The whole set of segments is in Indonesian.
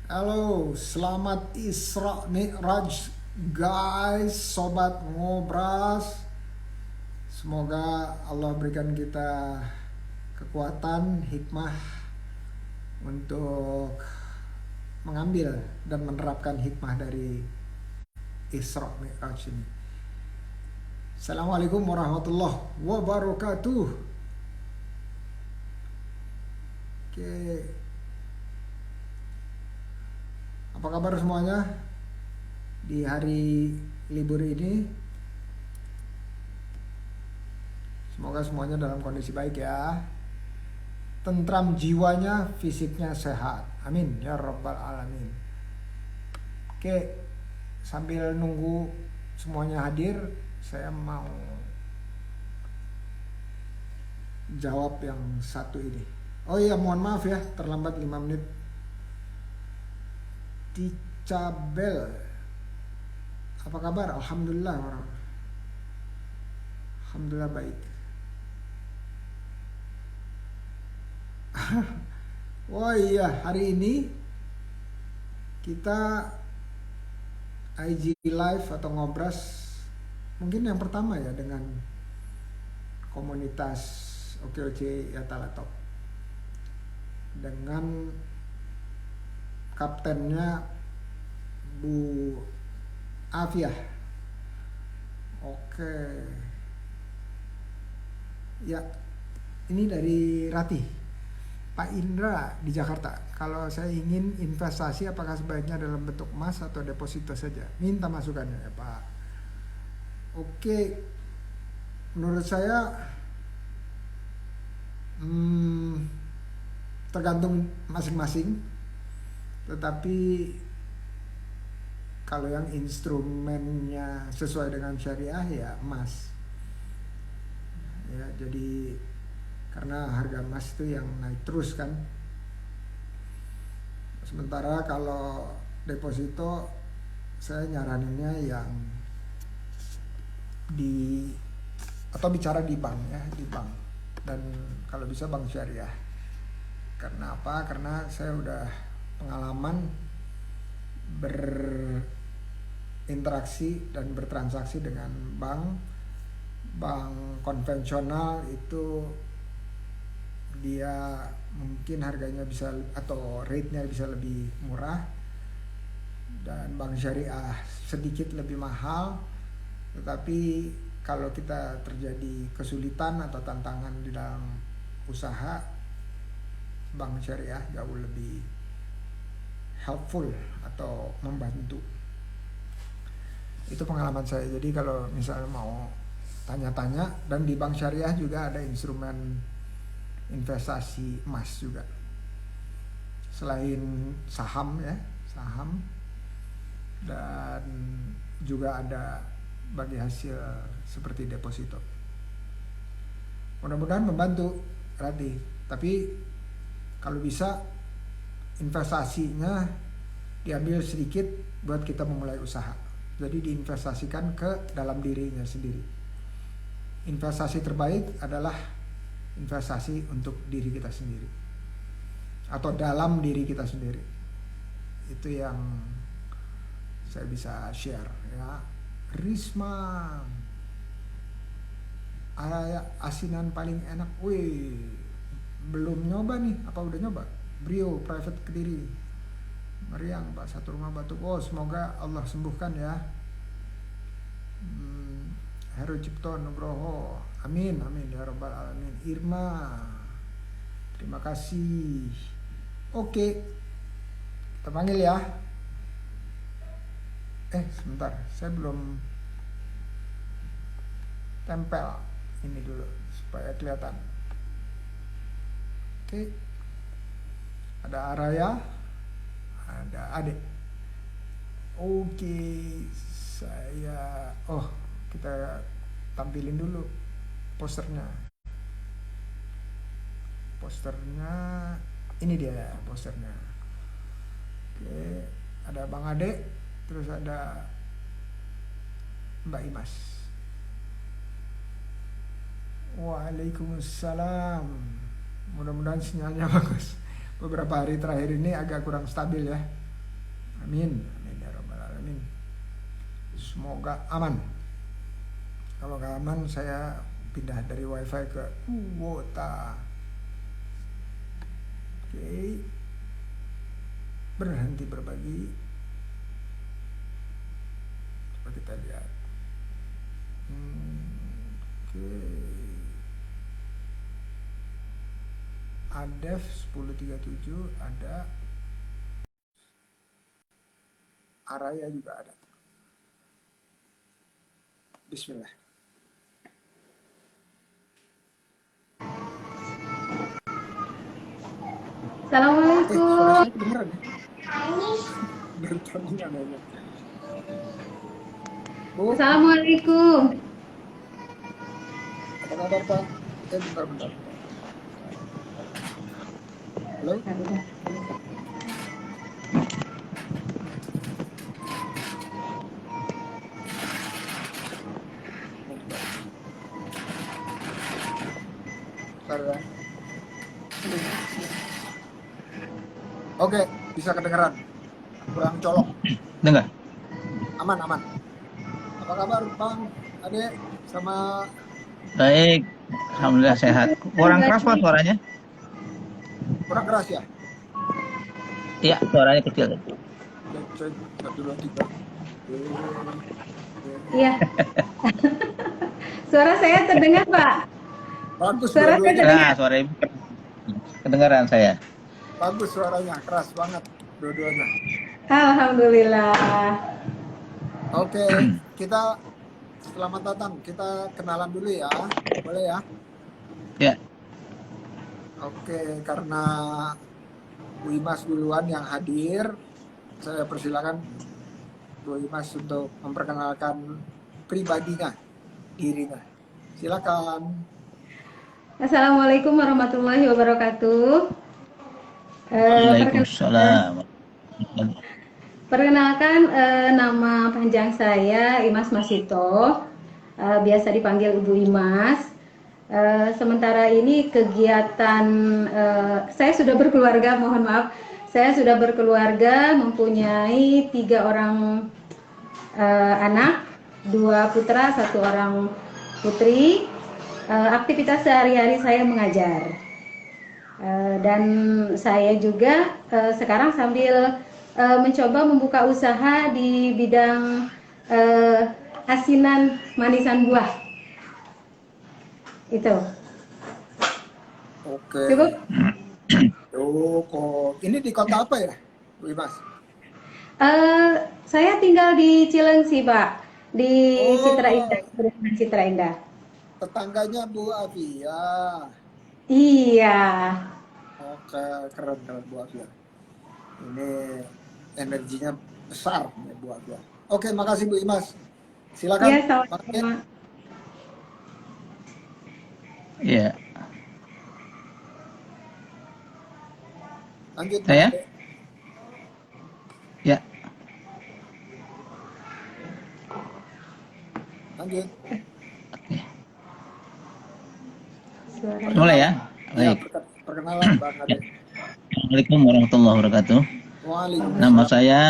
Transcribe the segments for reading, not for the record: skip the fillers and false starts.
Halo, selamat Isra Mi'raj guys, sobat ngobras. Semoga Allah berikan kita kekuatan, hikmah untuk mengambil dan menerapkan hikmah dari Isra Mi'raj ini. Assalamualaikum warahmatullahi wabarakatuh. Oke, apa kabar semuanya di hari libur ini? Semoga semuanya dalam kondisi baik ya. Tentram jiwanya, fisiknya sehat. Amin ya rabbal alamin. Oke, sambil nunggu semuanya hadir, saya mau jawab yang satu ini. Oh iya, mohon maaf ya, terlambat 5 menit. Ticabel, apa kabar? Alhamdulillah, alhamdulillah baik. Oh iya, hari ini kita IG live atau ngobras mungkin yang pertama ya dengan komunitas OKOC Yatalatop, dengan kaptennya Bu Afiah. Oke ya, ini dari Ratih. Pak Indra di Jakarta, kalau saya ingin investasi apakah sebaiknya dalam bentuk emas atau deposito saja? Minta masukannya ya Pak. Oke, menurut saya tergantung masing-masing. Tetapi kalau yang instrumennya sesuai dengan syariah ya emas. Ya, jadi karena harga emas itu yang naik terus kan. Sementara kalau deposito saya nyaraninnya yang di atau bicara di bank ya, di bank, dan kalau bisa bank syariah. Karena apa? Karena saya udah pengalaman berinteraksi dan bertransaksi dengan bank konvensional. Itu dia mungkin harganya bisa atau rate-nya bisa lebih murah, dan bank syariah sedikit lebih mahal. Tetapi kalau kita terjadi kesulitan atau tantangan di dalam usaha, bank syariah jauh lebih helpful atau membantu. Itu pengalaman saya. Jadi kalau misalnya mau tanya-tanya, dan di bank syariah juga ada instrumen investasi emas juga, selain saham ya, saham, dan juga ada bagi hasil seperti deposito. Mudah-mudahan membantu Rati. Tapi kalau bisa investasinya diambil sedikit buat kita memulai usaha. Jadi diinvestasikan ke dalam dirinya sendiri. Investasi terbaik adalah investasi untuk diri kita sendiri atau dalam diri kita sendiri. Itu yang saya bisa share ya. Risma, asinan paling enak. Wih, belum nyoba nih. Apa udah nyoba? Brio Private Kediri, meriang Pak, satu rumah batu. Oh, semoga Allah sembuhkan ya. Heru Cipto Nugroho, amin amin ya rabbal alamin. Irma, terima kasih. Oke, kita panggil ya. Sebentar, saya belum tempel ini dulu supaya kelihatan. Oke, ada Araya, ada Ade. Oke, saya kita tampilin dulu posternya. Ini dia posternya. Oke, ada Bang Ade, terus ada Mbak Imas. Waalaikumsalam. Mudah-mudahan sinyalnya bagus. Beberapa hari terakhir ini agak kurang stabil ya. Amin, amin ya rabbal alamin. Semoga aman. Kalau nggak aman, saya pindah dari wifi ke kuota. Oke, berhenti berbagi. Coba kita lihat. Oke. Adef 1037 ada. Araya juga ada. Bismillah. Assalamualaikum. Suara saya kedengeran ya? Dari tadi nggak nanya. Bu, Assalamualaikum. apa kabar Pak? Bentar. Halo? Bentar ya. Oke, bisa kedengeran. Kurang colok. Dengar. Aman. Apa kabar Bang, Ade, sama Baik, alhamdulillah sehat. Kurang keras Pak suaranya? kurang keras ya? Iya, suaranya kecil. Cek 1, 2, 3. Iya. Suara saya terdengar, Pak. Bagus Suara saya dua-duanya. terdengar. Nah, suara ibu kedengaran saya. Bagus suaranya, keras banget dua-duanya. Alhamdulillah. Oke, kita selamat datang. Kita kenalan dulu ya. Boleh ya? Ya, Oke, karena Bu Imas duluan yang hadir, saya persilakan Bu Imas untuk memperkenalkan pribadinya, dirinya. Silakan. Assalamualaikum warahmatullahi wabarakatuh. Waalaikumsalam. Perkenalkan, nama panjang saya Imas Masito, biasa dipanggil Ibu Imas. Sementara ini kegiatan saya sudah berkeluarga, mohon maaf, saya sudah berkeluarga, mempunyai 3 orang anak, 2 putra, 1 orang putri. Aktivitas sehari-hari saya mengajar, dan saya juga sekarang sambil mencoba membuka usaha di bidang asinan manisan buah. Itu. Oke. Cukup? Kok ini di kota apa ya, Bu Imas? Saya tinggal di Cilengsi, Pak, di Citra Oh, Indah, Perumahan Citra Indah. tetangganya Bu Afia. Iya. Oke, keren Bu Afia. Ini energinya besar ya Bu Afia. Oke, makasih Bu Imas. Silakan. Iya, Bang Ed. sama-sama. Iya. Lanjut Bang Saya? Ade. Ya, Lanjut. Suaranya. mulai ya. Ya, Baik. perkenalan Bang Ade. Assalamualaikum warahmatullahi wabarakatuh. Waalaikumsalam. Nama saya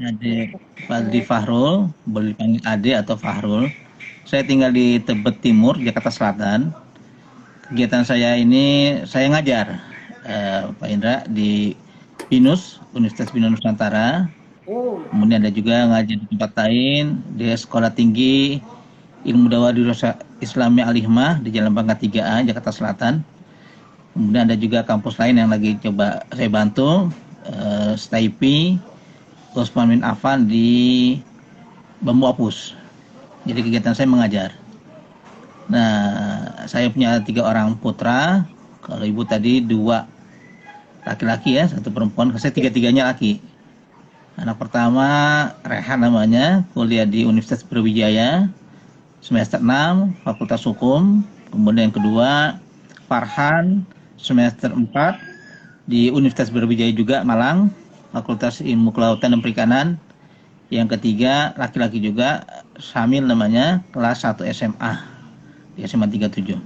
Ade Fadli Fahrul, boleh dipanggil Ade atau Fahrul. Saya tinggal di Tebet Timur, Jakarta Selatan. Kegiatan saya ini, saya ngajar, Pak Indra, di BINUS, Universitas Bina Nusantara. Oh, Kemudian ada juga ngajar di tempat lain, di Sekolah Tinggi Ilmu Dakwah di Islamiyah Al-Hikmah di Jalan Bangka 3A, Jakarta Selatan. Kemudian ada juga kampus lain yang lagi coba saya bantu, STIP, Utsman bin Affan di Bambu Apus. Jadi kegiatan saya mengajar. Nah, saya punya 3 orang putra. Kalau ibu tadi 2 laki-laki ya, 1 perempuan. Saya 3-tiganya laki. Anak pertama Rehan namanya, kuliah di Universitas Brawijaya, semester 6, Fakultas Hukum. Kemudian yang kedua Farhan, semester 4 di Universitas Brawijaya juga, Malang, Fakultas Ilmu Kelautan dan Perikanan. Yang ketiga laki-laki juga, Samil namanya, kelas 1 SMA di SMA 37.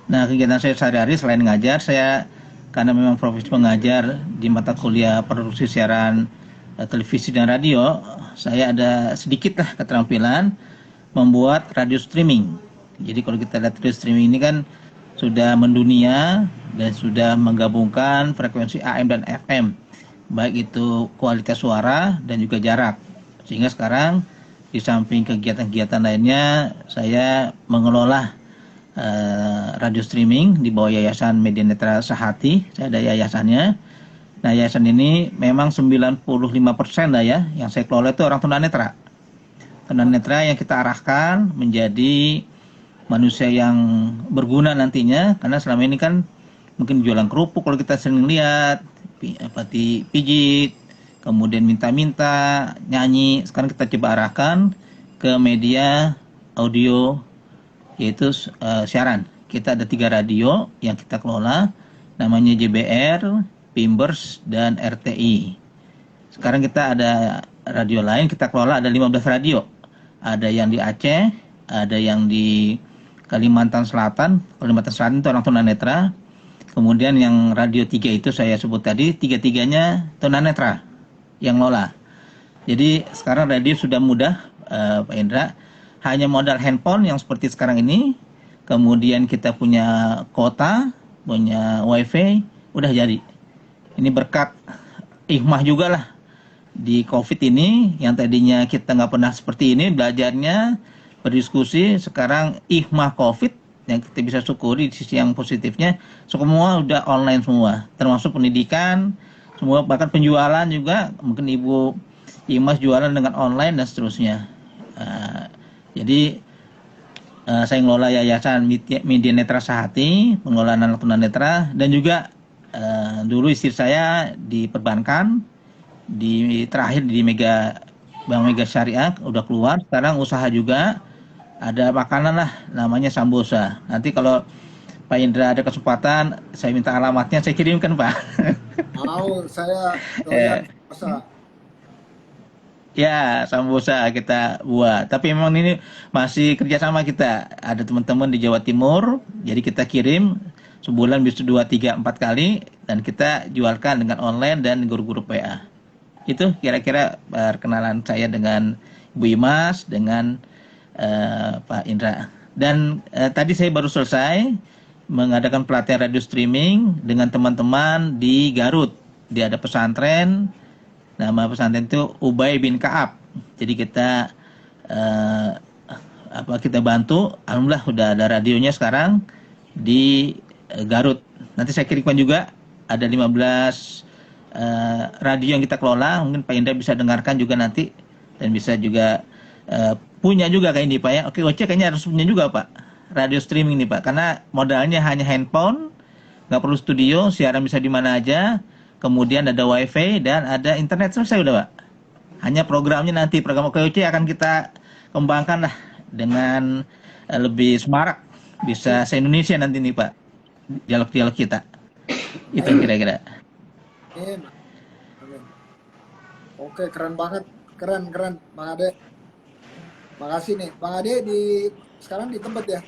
Nah, kegiatan saya sehari-hari selain ngajar, saya karena memang profesi pengajar di mata kuliah produksi siaran televisi dan radio, saya ada sedikit lah keterampilan membuat radio streaming. Jadi kalau kita lihat radio streaming ini kan sudah mendunia dan sudah menggabungkan frekuensi AM dan FM, baik itu kualitas suara dan juga jarak. Sehingga sekarang di samping kegiatan-kegiatan lainnya, saya mengelola radio streaming di bawah Yayasan Media Netra Sahati. Saya ada yayasannya. Nah, yayasan ini memang 95% lah ya, yang saya kelola itu orang tunanetra. Tunanetra yang kita arahkan menjadi manusia yang berguna nantinya, karena selama ini kan mungkin jualan kerupuk kalau kita sering lihat, pijit, kemudian minta-minta, nyanyi. Sekarang kita coba arahkan ke media audio, yaitu siaran. Kita ada 3 radio yang kita kelola, namanya JBR, Pimbers, dan RTI. Sekarang kita ada radio lain, kita kelola ada 15 radio. Ada yang di Aceh, ada yang di Kalimantan Selatan. Kalimantan Selatan itu orang tunanetra. Kemudian yang radio 3 itu saya sebut tadi, 3-3-nya tunanetra yang lola. Jadi sekarang radio sudah mudah, Pak Indra. Hanya modal handphone yang seperti sekarang ini, kemudian kita punya kuota, punya wifi, udah jadi. Ini berkat hikmah juga lah di COVID ini, yang tadinya kita nggak pernah seperti ini belajarnya, berdiskusi. Sekarang hikmah COVID yang kita bisa syukuri di sisi yang positifnya, semua udah online semua, termasuk pendidikan, semua, bahkan penjualan juga. Mungkin Ibu Imas jualan dengan online dan seterusnya. Jadi saya ngelola Yayasan Media Netra Sahati, pengelolaan anak tunanetra, dan juga dulu istri saya di perbankan, terakhir di Bank Mega Syariah, udah keluar. Sekarang usaha juga, ada makanan lah, namanya Sambosa. Nanti kalau Pak Indra ada kesempatan, saya minta alamatnya, saya kirimkan, Pak. Mau, saya doyan masa. Ya, Sambosa kita buat. Tapi memang ini masih kerjasama kita. Ada teman-teman di Jawa Timur, jadi kita kirim sebulan bisa 2, 3, 4 kali, dan kita jualkan dengan online dan guru-guru PA. Itu kira-kira perkenalan saya dengan Ibu Imas, dengan Pak Indra. Dan tadi saya baru selesai mengadakan pelatihan radio streaming dengan teman-teman di Garut. Dia ada pesantren, nama pesantren itu Ubay bin Ka'ab. Jadi kita kita bantu. Alhamdulillah udah ada radionya sekarang di Garut. Nanti saya kirimkan juga, ada 15 radio yang kita kelola. Mungkin Pak Indra bisa dengarkan juga nanti, dan bisa juga punya juga kayak ini Pak ya. Oke, Oce kayaknya harus punya juga Pak, radio streaming nih Pak, karena modalnya hanya handphone, nggak perlu studio, siaran bisa di mana aja, kemudian ada wifi dan ada internet, selesai udah Pak. Hanya programnya nanti, program OKOC akan kita kembangkan lah dengan lebih semarak, bisa se-Indonesia nanti nih Pak, dialog-dialog kita. Itu kira-kira. Amin. Oke, keren banget, keren Bang Ade. Makasih nih, Bang Ade sekarang di Tebet ya?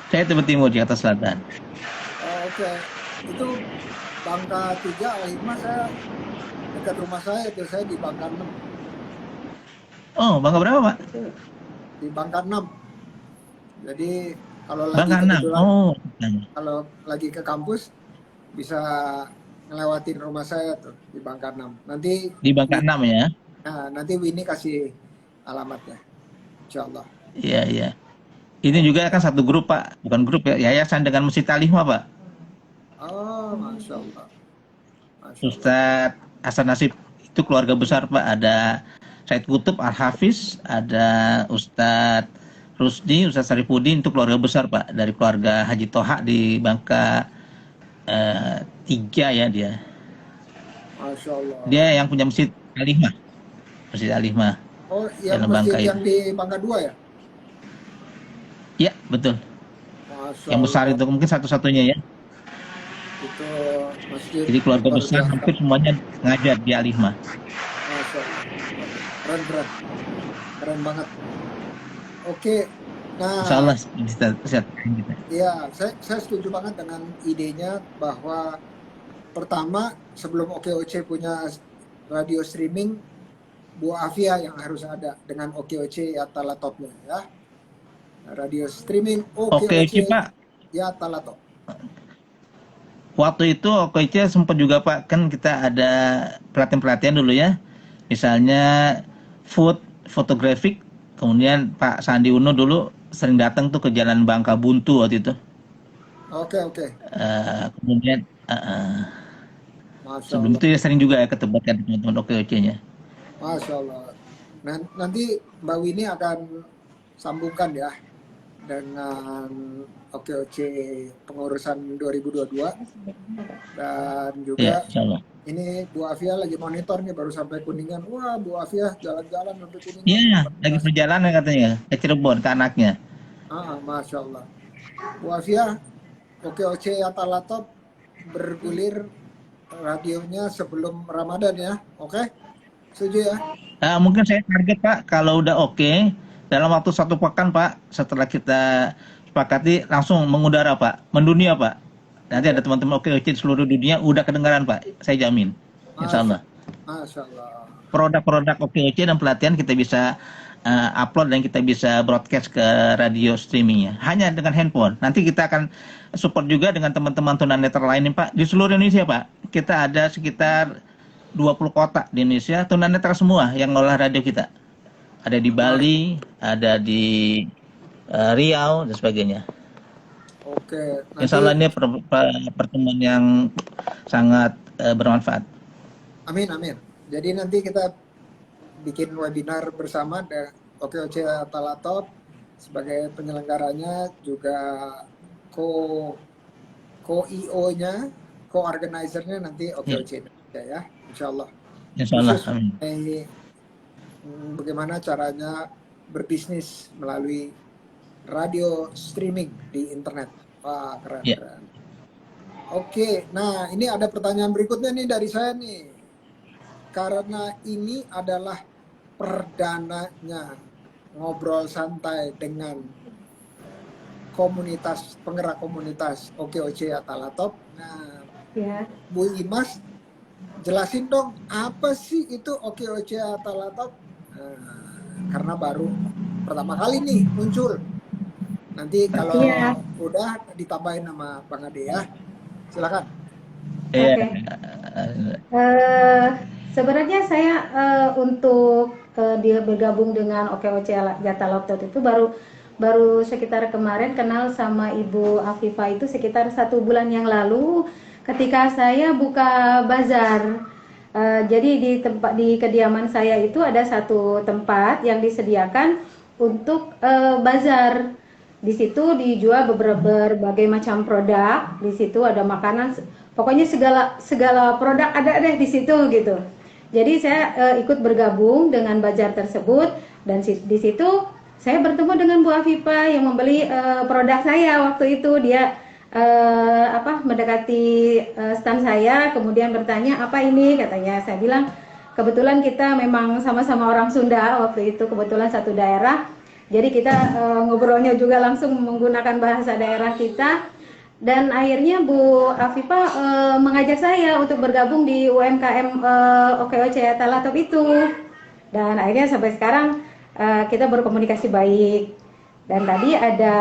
Saya Tebet Timur, Jakarta Selatan. Oke, itu Bangka 3 Al-Hikmah, saya dekat rumah saya itu, saya di Bangka 6. Oh, Bangka berapa Pak? Di Bangka 6. Jadi kalau lagi Bangka 6. Oh, kalau lagi ke kampus bisa ngelewatin rumah saya tuh di Bangka 6. Nanti di Bangka 6 ya. Nah, nanti Winnie kasih alamatnya. Insyaallah. Iya, iya. Ini juga kan satu grup Pak, bukan grup ya, yayasan dengan Masjid Al-Hikmah Pak. Oh, Masya Allah. Ustadz Hasan Nasib itu keluarga besar Pak. Ada Said Kutub Al-Hafiz, ada Ustadz Rusdi, Ustadz Sarifudin, itu keluarga besar Pak. Dari keluarga Haji Toha di Bangka 3 ya dia. Masya Allah. Dia yang punya Masjid Al-Hikmah. Masjid Al-Hikmah. Oh, yang masjid yang di Bangka 2 ya? Iya, betul. Masya Yang besar Allah. itu mungkin satu-satunya ya. Itu masjid. Jadi keluarga besar hampir semuanya ngajar di Al-Hikmah. Masya Allah. Keren banget. Oke. Nah, Insya Allah bisa kita. Ya, saya setuju banget dengan idenya bahwa pertama sebelum OKOC punya radio streaming Bu Afia yang harus ada dengan OKOC Yatalatopnya ya. Radio streaming Oke, OKOC Pak. Yatalatop. Waktu itu OKC sempat juga Pak, kan kita ada pelatihan-pelatihan dulu ya. Misalnya food photographic, kemudian Pak Sandi Uno dulu sering datang tuh ke Jalan Bangka Buntu waktu itu. Oke. Kemudian Masya sebelum Allah. itu ya sering juga ya ketemu kan teman-teman OKC-nya. Masya Allah. Nanti Mbak Winnie akan sambungkan ya dengan OKOC pengurusan 2022 dan Ya, juga insya Allah. ini Bu Afia lagi monitor nih baru sampai Kuningan. Wah, Bu Afia jalan-jalan sampai Kuningan. Iya, lagi perjalanan katanya ke Cirebon ke anaknya. Masya Allah. Bu Afia, OKOC Yatalatop bergulir radionya sebelum Ramadan ya. Oke? Setuju ya? Mungkin saya target Pak, kalau udah oke, dalam waktu 1 pekan Pak, setelah kita sepakati langsung mengudara Pak, mendunia Pak. Nanti ada teman-teman OKOC di seluruh dunia udah kedengaran Pak, saya jamin. Insya Allah. Masya Allah. Produk-produk OKOC dan pelatihan kita bisa upload dan kita bisa broadcast ke radio streamingnya. Hanya dengan handphone. Nanti kita akan support juga dengan teman-teman tunanetra lain Pak. Di seluruh Indonesia Pak, kita ada sekitar 20 kota di Indonesia, tunanetra semua yang ngolah radio kita. Ada di Bali, ada di Riau, dan sebagainya. Oke. Insya Allah ini pertemuan yang sangat bermanfaat. Amin. Jadi nanti kita bikin webinar bersama dengan OKOC Yatalatop sebagai penyelenggaranya, juga co-IO-nya, co-organizer-nya nanti OKOC Indonesia ya, insya Allah. Insya Allah. Amin. Bagaimana caranya berbisnis melalui radio streaming di internet. Wah, keren. Oke, nah ini ada pertanyaan berikutnya nih dari saya nih. Karena ini adalah perdananya ngobrol santai dengan komunitas, penggerak komunitas OKOC Yatalatop. Nah, Bu Imas, jelasin dong apa sih itu OKOC Yatalatop? Karena baru pertama kali nih muncul. Nanti kalau udah ditambahin sama Bang Ade ya. Silakan. Sebenarnya saya untuk dia bergabung dengan OKOC Yatalatop itu baru sekitar kemarin kenal sama Ibu Afifah itu sekitar 1 bulan yang lalu ketika saya buka bazar. Jadi di kediaman saya itu ada satu tempat yang disediakan untuk bazar. Di situ dijual berbagai macam produk. Di situ ada makanan, pokoknya segala produk ada deh di situ gitu. Jadi saya ikut bergabung dengan bazar tersebut dan di situ saya bertemu dengan Bu Afifah yang membeli produk saya waktu itu. Dia mendekati stand saya, kemudian bertanya apa ini, katanya. Saya bilang kebetulan kita memang sama-sama orang Sunda waktu itu, kebetulan satu daerah, jadi kita ngobrolnya juga langsung menggunakan bahasa daerah kita. Dan akhirnya Bu Afifah mengajak saya untuk bergabung di UMKM OKOC Yatalatop itu, dan akhirnya sampai sekarang kita berkomunikasi baik. Dan tadi ada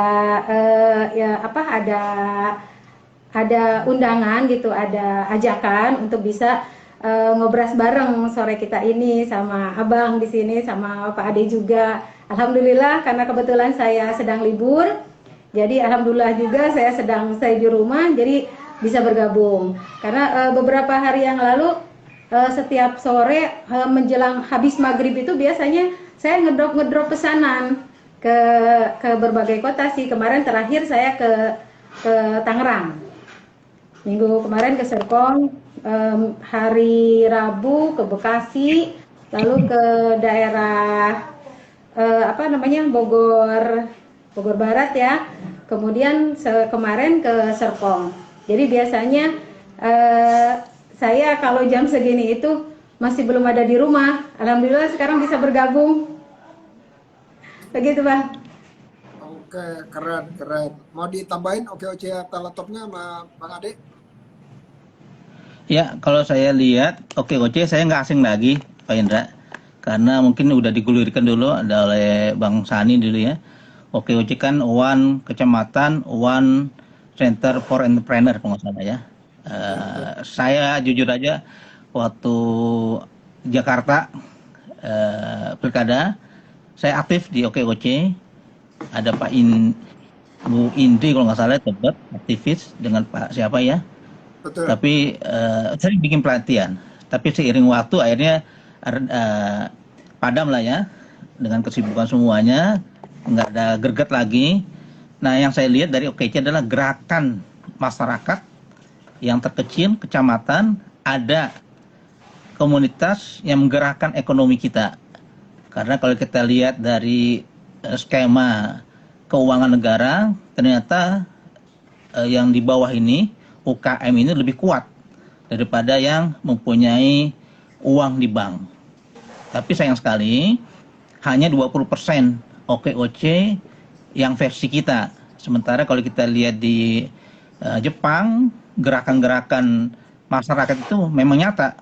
ada undangan gitu, ada ajakan untuk bisa ngobras bareng sore kita ini sama Abang di sini sama Pak Ade juga. Alhamdulillah, karena kebetulan saya sedang libur, jadi alhamdulillah juga saya sedang stay di rumah, jadi bisa bergabung. Karena beberapa hari yang lalu setiap sore menjelang habis maghrib itu biasanya saya ngedrop pesanan ke berbagai kota sih. Kemarin terakhir saya ke Tangerang, minggu kemarin ke Serpong, hari Rabu ke Bekasi, lalu ke daerah Bogor Barat ya, kemudian kemarin ke Serpong. Jadi biasanya saya kalau jam segini itu masih belum ada di rumah. Alhamdulillah sekarang bisa bergabung. Begitu Bang. Oke, keren. Mau ditambahin OKOC Yatalatopnya sama Bang Ade? Ya, kalau saya lihat, OKOC saya nggak asing lagi, Pak Indra. Karena mungkin udah digulirkan dulu ada oleh Bang Sani dulu ya. OKOC kan One Kecamatan, One Center for Entrepreneur kalau nggak salah ya. Ya betul. Saya jujur aja waktu Jakarta pilkada, saya aktif di OKOC. Ada Bu Indri kalau nggak salah Tebet, aktivis dengan Pak siapa ya. Betul. Tapi saya bikin pelatihan. Tapi seiring waktu akhirnya eh, padam lah ya dengan kesibukan semuanya, nggak ada greget lagi. Nah, yang saya lihat dari OKC adalah gerakan masyarakat yang terkecil, kecamatan, ada komunitas yang menggerakkan ekonomi kita. Karena kalau kita lihat dari skema keuangan negara, ternyata yang di bawah ini, UKM ini lebih kuat daripada yang mempunyai uang di bank. Tapi sayang sekali, hanya 20% OKOC yang versi kita. Sementara kalau kita lihat di Jepang, gerakan-gerakan masyarakat itu memang nyata.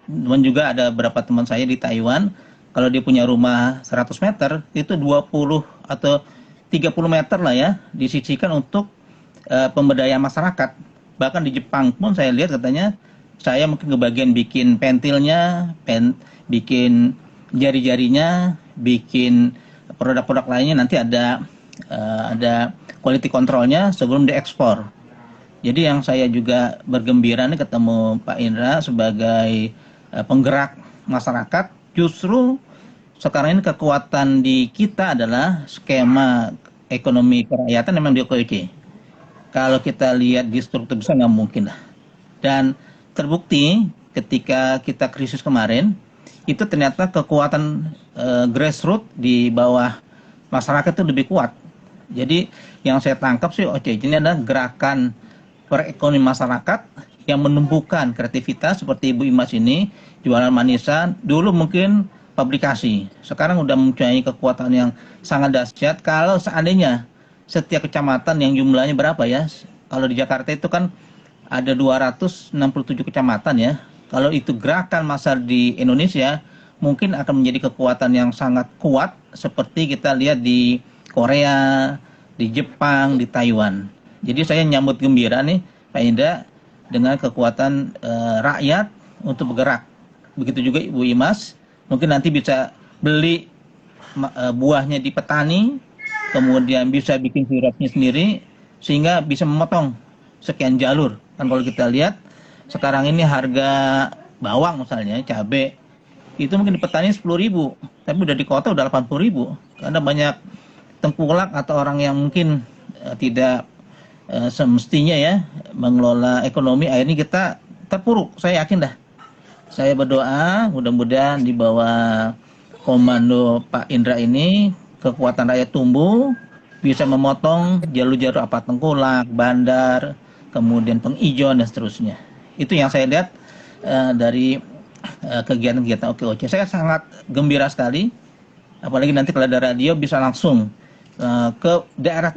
Dan juga ada beberapa teman saya di Taiwan, kalau dia punya rumah 100 meter, itu 20 atau 30 meter lah ya, disisikan untuk pemberdayaan masyarakat. Bahkan di Jepang pun saya lihat katanya, saya mungkin kebagian bikin pentilnya, bikin jari-jarinya, bikin produk-produk lainnya, nanti ada quality controlnya sebelum diekspor. Jadi yang saya juga bergembira nih ketemu Pak Indra sebagai penggerak masyarakat, justru sekarang ini kekuatan di kita adalah skema ekonomi kerakyatan memang di OKOC. Kalau kita lihat di struktur besar nggak mungkin lah. Dan terbukti ketika kita krisis kemarin, itu ternyata kekuatan grassroots di bawah masyarakat itu lebih kuat. Jadi yang saya tangkap sih OKOC ini adalah gerakan perekonomian masyarakat yang menumbuhkan kreativitas seperti Ibu Imas ini, jualan manisan, dulu mungkin publikasi. Sekarang udah mempunyai kekuatan yang sangat dahsyat. Kalau seandainya setiap kecamatan yang jumlahnya berapa ya? Kalau di Jakarta itu kan ada 267 kecamatan ya. Kalau itu gerakan massal di Indonesia, mungkin akan menjadi kekuatan yang sangat kuat seperti kita lihat di Korea, di Jepang, di Taiwan. Jadi saya nyambut gembira nih Pak Indra dengan kekuatan rakyat untuk bergerak. Begitu juga Ibu Imas, mungkin nanti bisa beli buahnya di petani, kemudian bisa bikin sirupnya sendiri, sehingga bisa memotong sekian jalur. Kan kalau kita lihat, sekarang ini harga bawang misalnya, cabai, itu mungkin di petani 10.000, tapi udah di kota udah 80.000. Karena banyak tengkulak atau orang yang mungkin tidak semestinya ya mengelola ekonomi, akhirnya kita terpuruk. Saya yakin dah. Saya berdoa mudah-mudahan di bawah komando Pak Indra ini kekuatan rakyat tumbuh, bisa memotong jalur-jalur apa tengkulak, bandar, kemudian penghijauan dan seterusnya. Itu yang saya lihat dari kegiatan-kegiatan OKOC. Saya sangat gembira sekali, apalagi nanti kalau ada radio bisa langsung ke daerah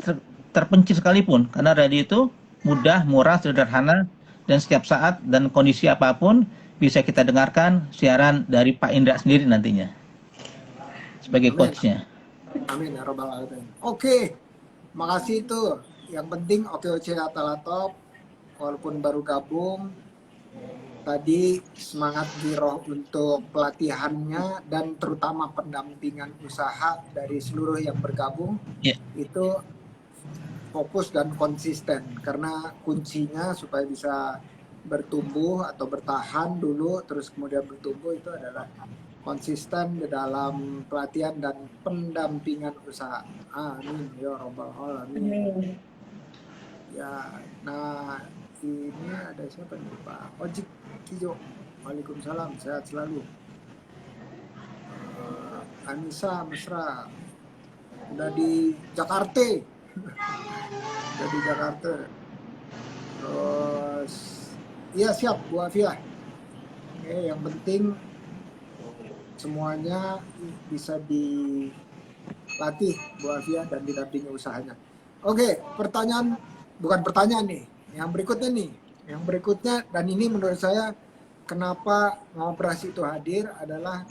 terpencil sekalipun, karena radio itu mudah, murah, sederhana, dan setiap saat dan kondisi apapun bisa kita dengarkan siaran dari Pak Indra sendiri nantinya sebagai coachnya. Amin ya robbal alamin. Oke, makasih itu. Yang penting OKOC Atalatop walaupun baru gabung, tadi semangat giroh untuk pelatihannya dan terutama pendampingan usaha dari seluruh yang bergabung, itu fokus dan konsisten, karena kuncinya supaya bisa bertumbuh atau bertahan dulu terus kemudian bertumbuh itu adalah konsisten di dalam pelatihan dan pendampingan usaha. Amin ya robbal alamin. Ya, nah ini ada siapa nih, Pak Ojik Kijo. Waalaikumsalam, sehat selalu. Anissa Mesra udah di Jakarta. Udah di Jakarta. Terus iya siap Bu Afia. Oke, yang penting semuanya bisa dilatih Bu Afia dan didampingi usahanya. Oke, bukan pertanyaan nih. Yang berikutnya nih, Yang berikutnya, dan ini menurut saya kenapa Ngobrasi itu hadir adalah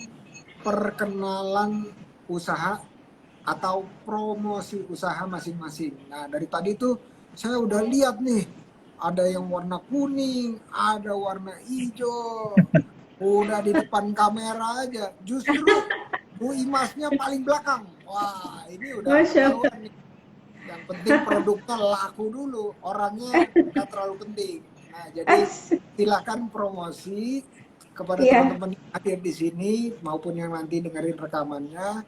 perkenalan usaha atau promosi usaha masing-masing. Nah, dari tadi tuh saya udah lihat nih, ada yang warna kuning, ada warna hijau, udah di depan kamera aja. Justru Bu Imasnya paling belakang. Wah, ini udah Masya Allah. ketahuan nih. Yang penting produknya laku dulu, orangnya nggak terlalu penting. Nah, jadi silakan promosi kepada Iya. teman-teman yang hadir di sini maupun yang nanti dengerin rekamannya,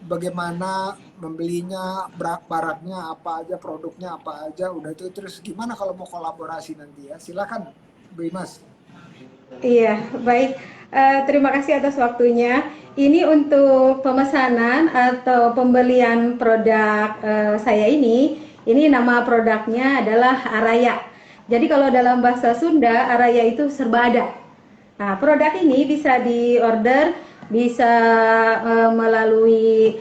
bagaimana membelinya, barangnya apa aja, produknya apa aja, udah itu. Terus gimana kalau mau kolaborasi nanti ya, silakan Bu Imas. Iya, baik. Terima kasih atas waktunya. Ini untuk pemesanan atau pembelian produk saya ini nama produknya adalah Araya. Jadi kalau dalam bahasa Sunda, Araya itu serba ada. Nah, produk ini bisa diorder, bisa melalui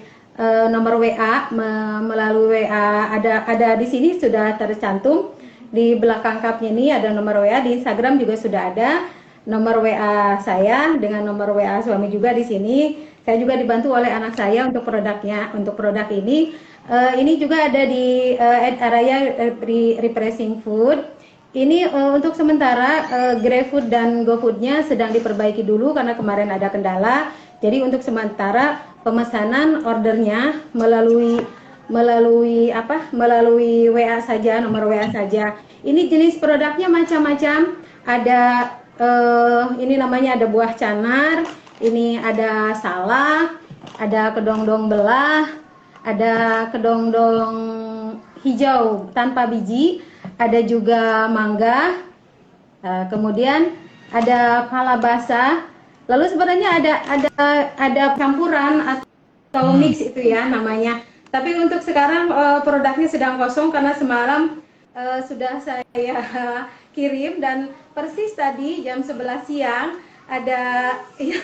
nomor WA, melalui WA ada di sini sudah tercantum di belakang cupnya ini ada nomor WA, di Instagram juga sudah ada nomor WA saya dengan nomor WA suami juga di sini. Saya juga dibantu oleh anak saya untuk produknya. Untuk produk ini juga ada di Araya Refreshing Food. Ini untuk sementara GrabFood dan GoFoodnya sedang diperbaiki dulu karena kemarin ada kendala. Jadi untuk sementara pemesanan ordernya melalui WA saja, nomor WA saja. Ini jenis produknya macam-macam. Ada ini namanya ada buah canar, ini ada salak, ada kedongdong belah, ada kedongdong hijau tanpa biji, ada juga mangga, kemudian ada pala basah. Lalu sebenarnya ada campuran atau mix itu ya namanya. Tapi untuk sekarang produknya sedang kosong karena semalam sudah saya kirim dan persis tadi jam 11 siang ada ya,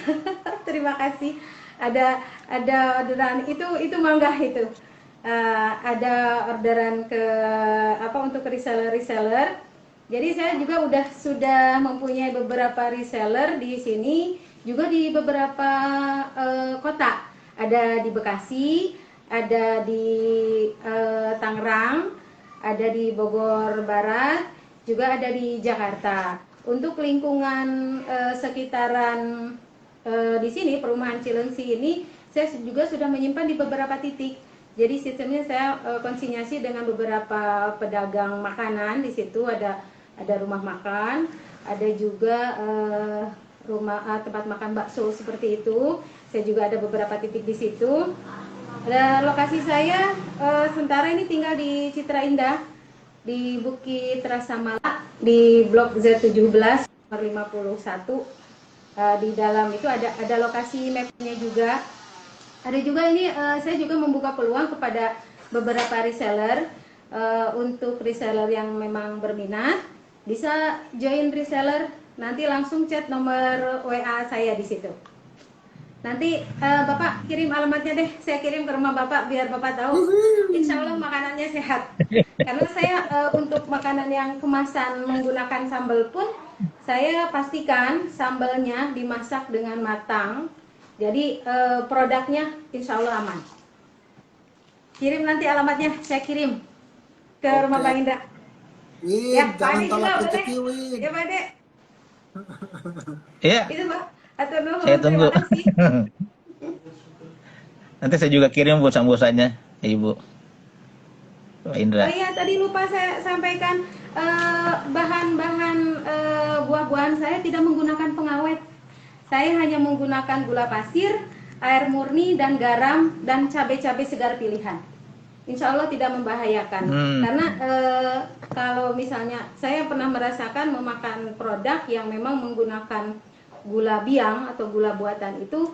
terima kasih ada orderan itu mangga itu ada orderan ke untuk reseller. Jadi saya juga sudah mempunyai beberapa reseller di sini juga di beberapa kota, ada di Bekasi, ada di Tangerang, ada di Bogor Barat, juga ada di Jakarta. Untuk lingkungan sekitaran di sini perumahan Cilengsi ini saya juga sudah menyimpan di beberapa titik. Jadi sistemnya saya konsinyasi dengan beberapa pedagang makanan. Di situ ada rumah makan, ada juga tempat makan bakso seperti itu. Saya juga ada beberapa titik di situ. Lokasi saya sementara ini tinggal di Citra Indah, di Bukit Rasa Mala, di Blok Z17 nomor 51. Di dalam itu ada lokasi mapnya juga. Ada juga ini saya juga membuka peluang kepada beberapa reseller. Untuk reseller yang memang berminat bisa join reseller, nanti langsung chat nomor WA saya di situ. Nanti Bapak kirim alamatnya deh, saya kirim ke rumah Bapak biar Bapak tahu. Insya Allah makanannya sehat. Karena saya untuk makanan yang kemasan menggunakan sambal pun saya pastikan sambalnya dimasak dengan matang. Jadi produknya insya Allah aman. Kirim nanti alamatnya, saya kirim ke rumah Bang Indra. Win, Ya, jangan Pak Ade tolak juga rezeki, boleh. Win. Ya Pak Ade. Iya, Itu Pak. Atur nuhun, saya tunggu. terima kasih. Nanti saya juga kirim buat sambosanya, ya Ibu. Pak Oh Indra. iya, tadi lupa saya sampaikan bahan-bahan buah-buahan saya tidak menggunakan pengawet. Saya hanya menggunakan gula pasir, air murni, dan garam, dan cabai-cabai segar pilihan. Insya Allah tidak membahayakan. Karena kalau misalnya saya pernah merasakan memakan produk yang memang menggunakan gula biang atau gula buatan itu,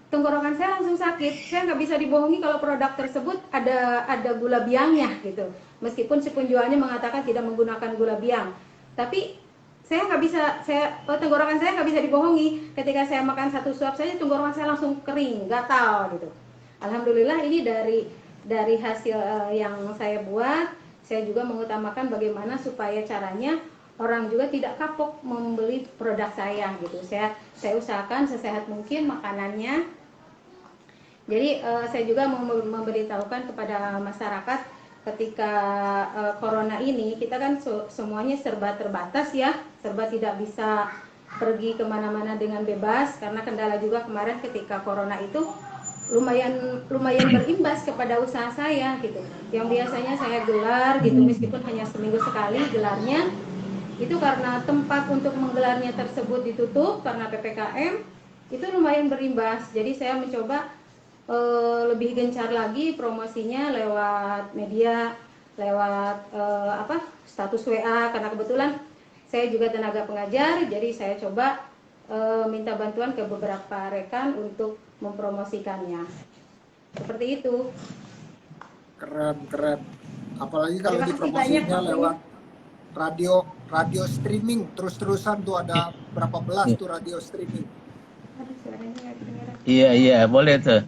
tenggorokan saya langsung sakit. Saya nggak bisa dibohongi kalau produk tersebut ada gula biangnya gitu. Meskipun si penjualnya mengatakan tidak menggunakan gula biang, tapi saya nggak bisa, tenggorokan saya nggak bisa dibohongi. Ketika saya makan satu suap saja tenggorokan saya langsung kering, gatal gitu. Alhamdulillah ini dari hasil yang saya buat, saya juga mengutamakan bagaimana supaya caranya orang juga tidak kapok membeli produk saya gitu. Saya usahakan sesehat mungkin makanannya. Jadi saya juga memberitahukan kepada masyarakat ketika corona ini kita kan semuanya serba terbatas ya, serba tidak bisa pergi kemana-mana dengan bebas karena kendala juga kemarin ketika corona itu lumayan berimbas kepada usaha saya gitu. Yang biasanya saya gelar gitu meskipun hanya seminggu sekali gelarnya, itu karena tempat untuk menggelarnya tersebut ditutup karena PPKM, itu lumayan berimbas. Jadi saya mencoba lebih gencar lagi promosinya lewat media, lewat status WA, karena kebetulan saya juga tenaga pengajar, jadi saya coba minta bantuan ke beberapa rekan untuk mempromosikannya. Seperti itu. Keren. Apalagi kalau Terima kasih dipromosinya banyak, lewat radio streaming terus-terusan tuh ada berapa belas tuh radio streaming. Aduh, suaranya nggak kedengeran. Iya, boleh tuh.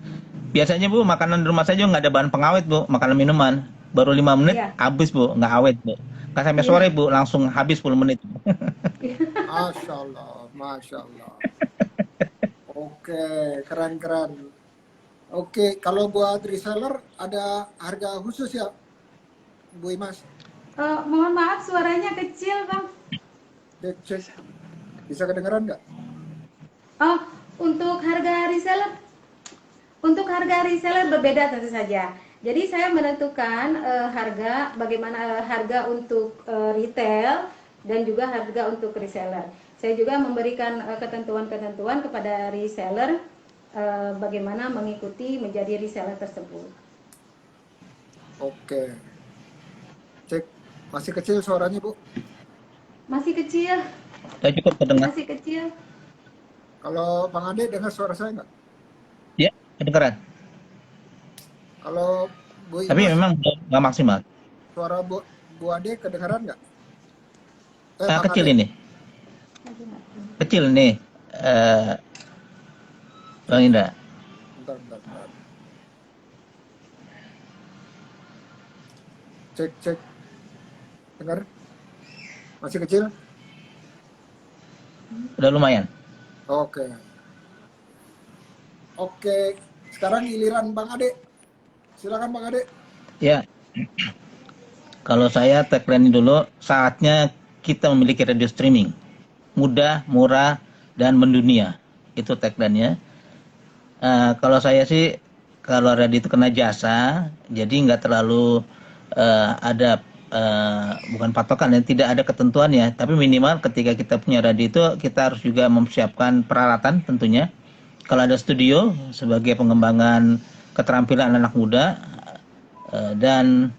Biasanya Bu, makanan di rumah saya juga nggak ada bahan pengawet Bu, makanan minuman. Baru 5 menit Iya. habis Bu, nggak awet Bu. Nggak sampai Iya. sore Bu, langsung habis 10 menit. Masya Allah. Oke, keren. Oke, kalau buat reseller ada harga khusus ya, Bu Imas? Mohon maaf suaranya kecil Bang. Cek. Bisa kedengeran nggak? Oh, untuk harga reseller berbeda tentu saja. Jadi saya menentukan harga bagaimana harga untuk retail dan juga harga untuk reseller. Saya juga memberikan ketentuan-ketentuan kepada reseller bagaimana mengikuti menjadi reseller tersebut. Oke. Cek, masih kecil suaranya Bu? Masih kecil. Sudah cukup kedengar? Masih kecil. Kalau Bang Ade dengar suara saya nggak? Ya, kedengaran. Kalau Bu Imas, Tapi memang nggak maksimal. suara Bu Ade kedengaran nggak? Kecil Ade. ini. Kecil nih. Bang Indra. Bentar. Cek. Dengar? Masih kecil? Udah lumayan. Oke. Sekarang giliran Bang Ade. Silakan Bang Ade. Ya. Kalau saya tagline dulu, saatnya kita memiliki radio streaming. Mudah, murah, dan mendunia. Itu tagline-nya. Kalau saya sih, kalau radio itu kena jasa, jadi nggak terlalu ada bukan patokan ya, tidak ada ketentuannya, tapi minimal ketika kita punya radio itu kita harus juga mempersiapkan peralatan tentunya. Kalau ada studio sebagai pengembangan keterampilan anak muda, dan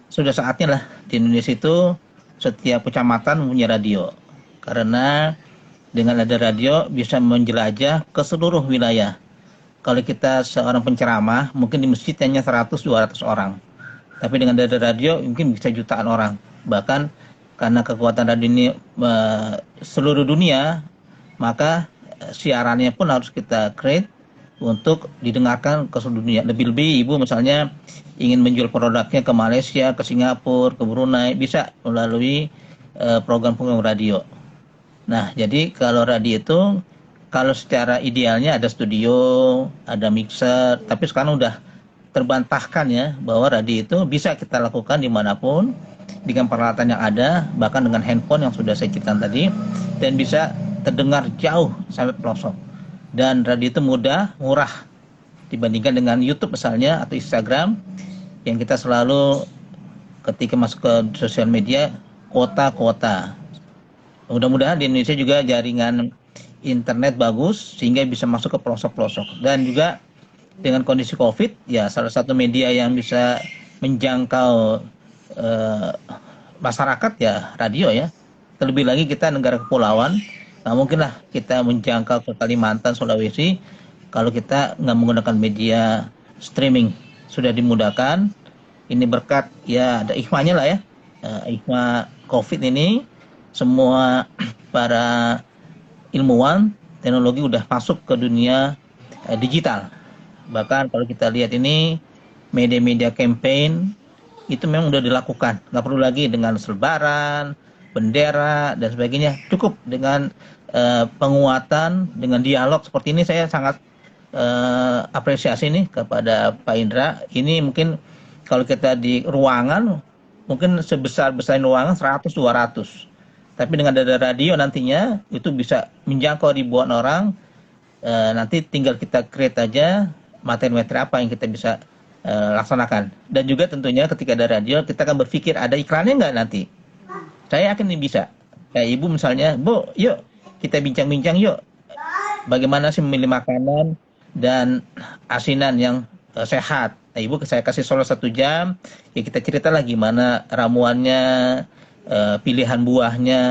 sudah saatnya lah di Indonesia itu setiap kecamatan mempunyai radio, karena dengan ada radio bisa menjelajah ke seluruh wilayah. Kalau kita seorang penceramah mungkin di masjid hanya 100-200 orang, tapi dengan ada radio mungkin bisa jutaan orang. Bahkan karena kekuatan radio ini seluruh dunia, maka siarannya pun harus kita create untuk didengarkan ke seluruh dunia. Lebih-lebih Ibu misalnya ingin menjual produknya ke Malaysia, ke Singapura, ke Brunei, bisa melalui program-program radio. Nah, jadi kalau radio itu, kalau secara idealnya ada studio, ada mixer, tapi sekarang udah terbantahkan ya, bahwa radio itu bisa kita lakukan dimanapun, dengan peralatan yang ada, bahkan dengan handphone yang sudah saya ceritakan tadi, dan bisa terdengar jauh sampai pelosok. Dan radio itu mudah, murah, dibandingkan dengan YouTube misalnya, atau Instagram, yang kita selalu ketika masuk ke sosial media, kota-kota. Mudah-mudahan di Indonesia juga jaringan internet bagus sehingga bisa masuk ke pelosok-pelosok. Dan juga dengan kondisi COVID, ya salah satu media yang bisa menjangkau masyarakat ya radio ya. Terlebih lagi kita negara kepulauan, nah mungkinlah kita menjangkau ke Kalimantan, Sulawesi kalau kita nggak menggunakan media streaming. Sudah dimudahkan, ini berkat ya ada hikmahnya lah ya, hikmah COVID ini. Semua para ilmuwan teknologi udah masuk ke dunia digital. Bahkan kalau kita lihat ini media-media campaign itu memang udah dilakukan, nggak perlu lagi dengan selebaran, bendera dan sebagainya. Cukup dengan penguatan, dengan dialog seperti ini. Saya sangat apresiasi nih kepada Pak Indra. Ini mungkin kalau kita di ruangan mungkin sebesar-besar ruangan 100-200. Tapi dengan ada radio nantinya itu bisa menjangkau ribuan orang. Nanti tinggal kita create aja materi-materi apa yang kita bisa laksanakan. Dan juga tentunya ketika ada radio kita akan berpikir ada iklannya nggak nanti. Saya yakin ini bisa. Kayak ibu misalnya, Bu, yuk kita bincang-bincang yuk. Bagaimana sih memilih makanan dan asinan yang sehat. Nah, ibu saya kasih solo 1 jam, ya kita ceritalah gimana ramuannya, pilihan buahnya,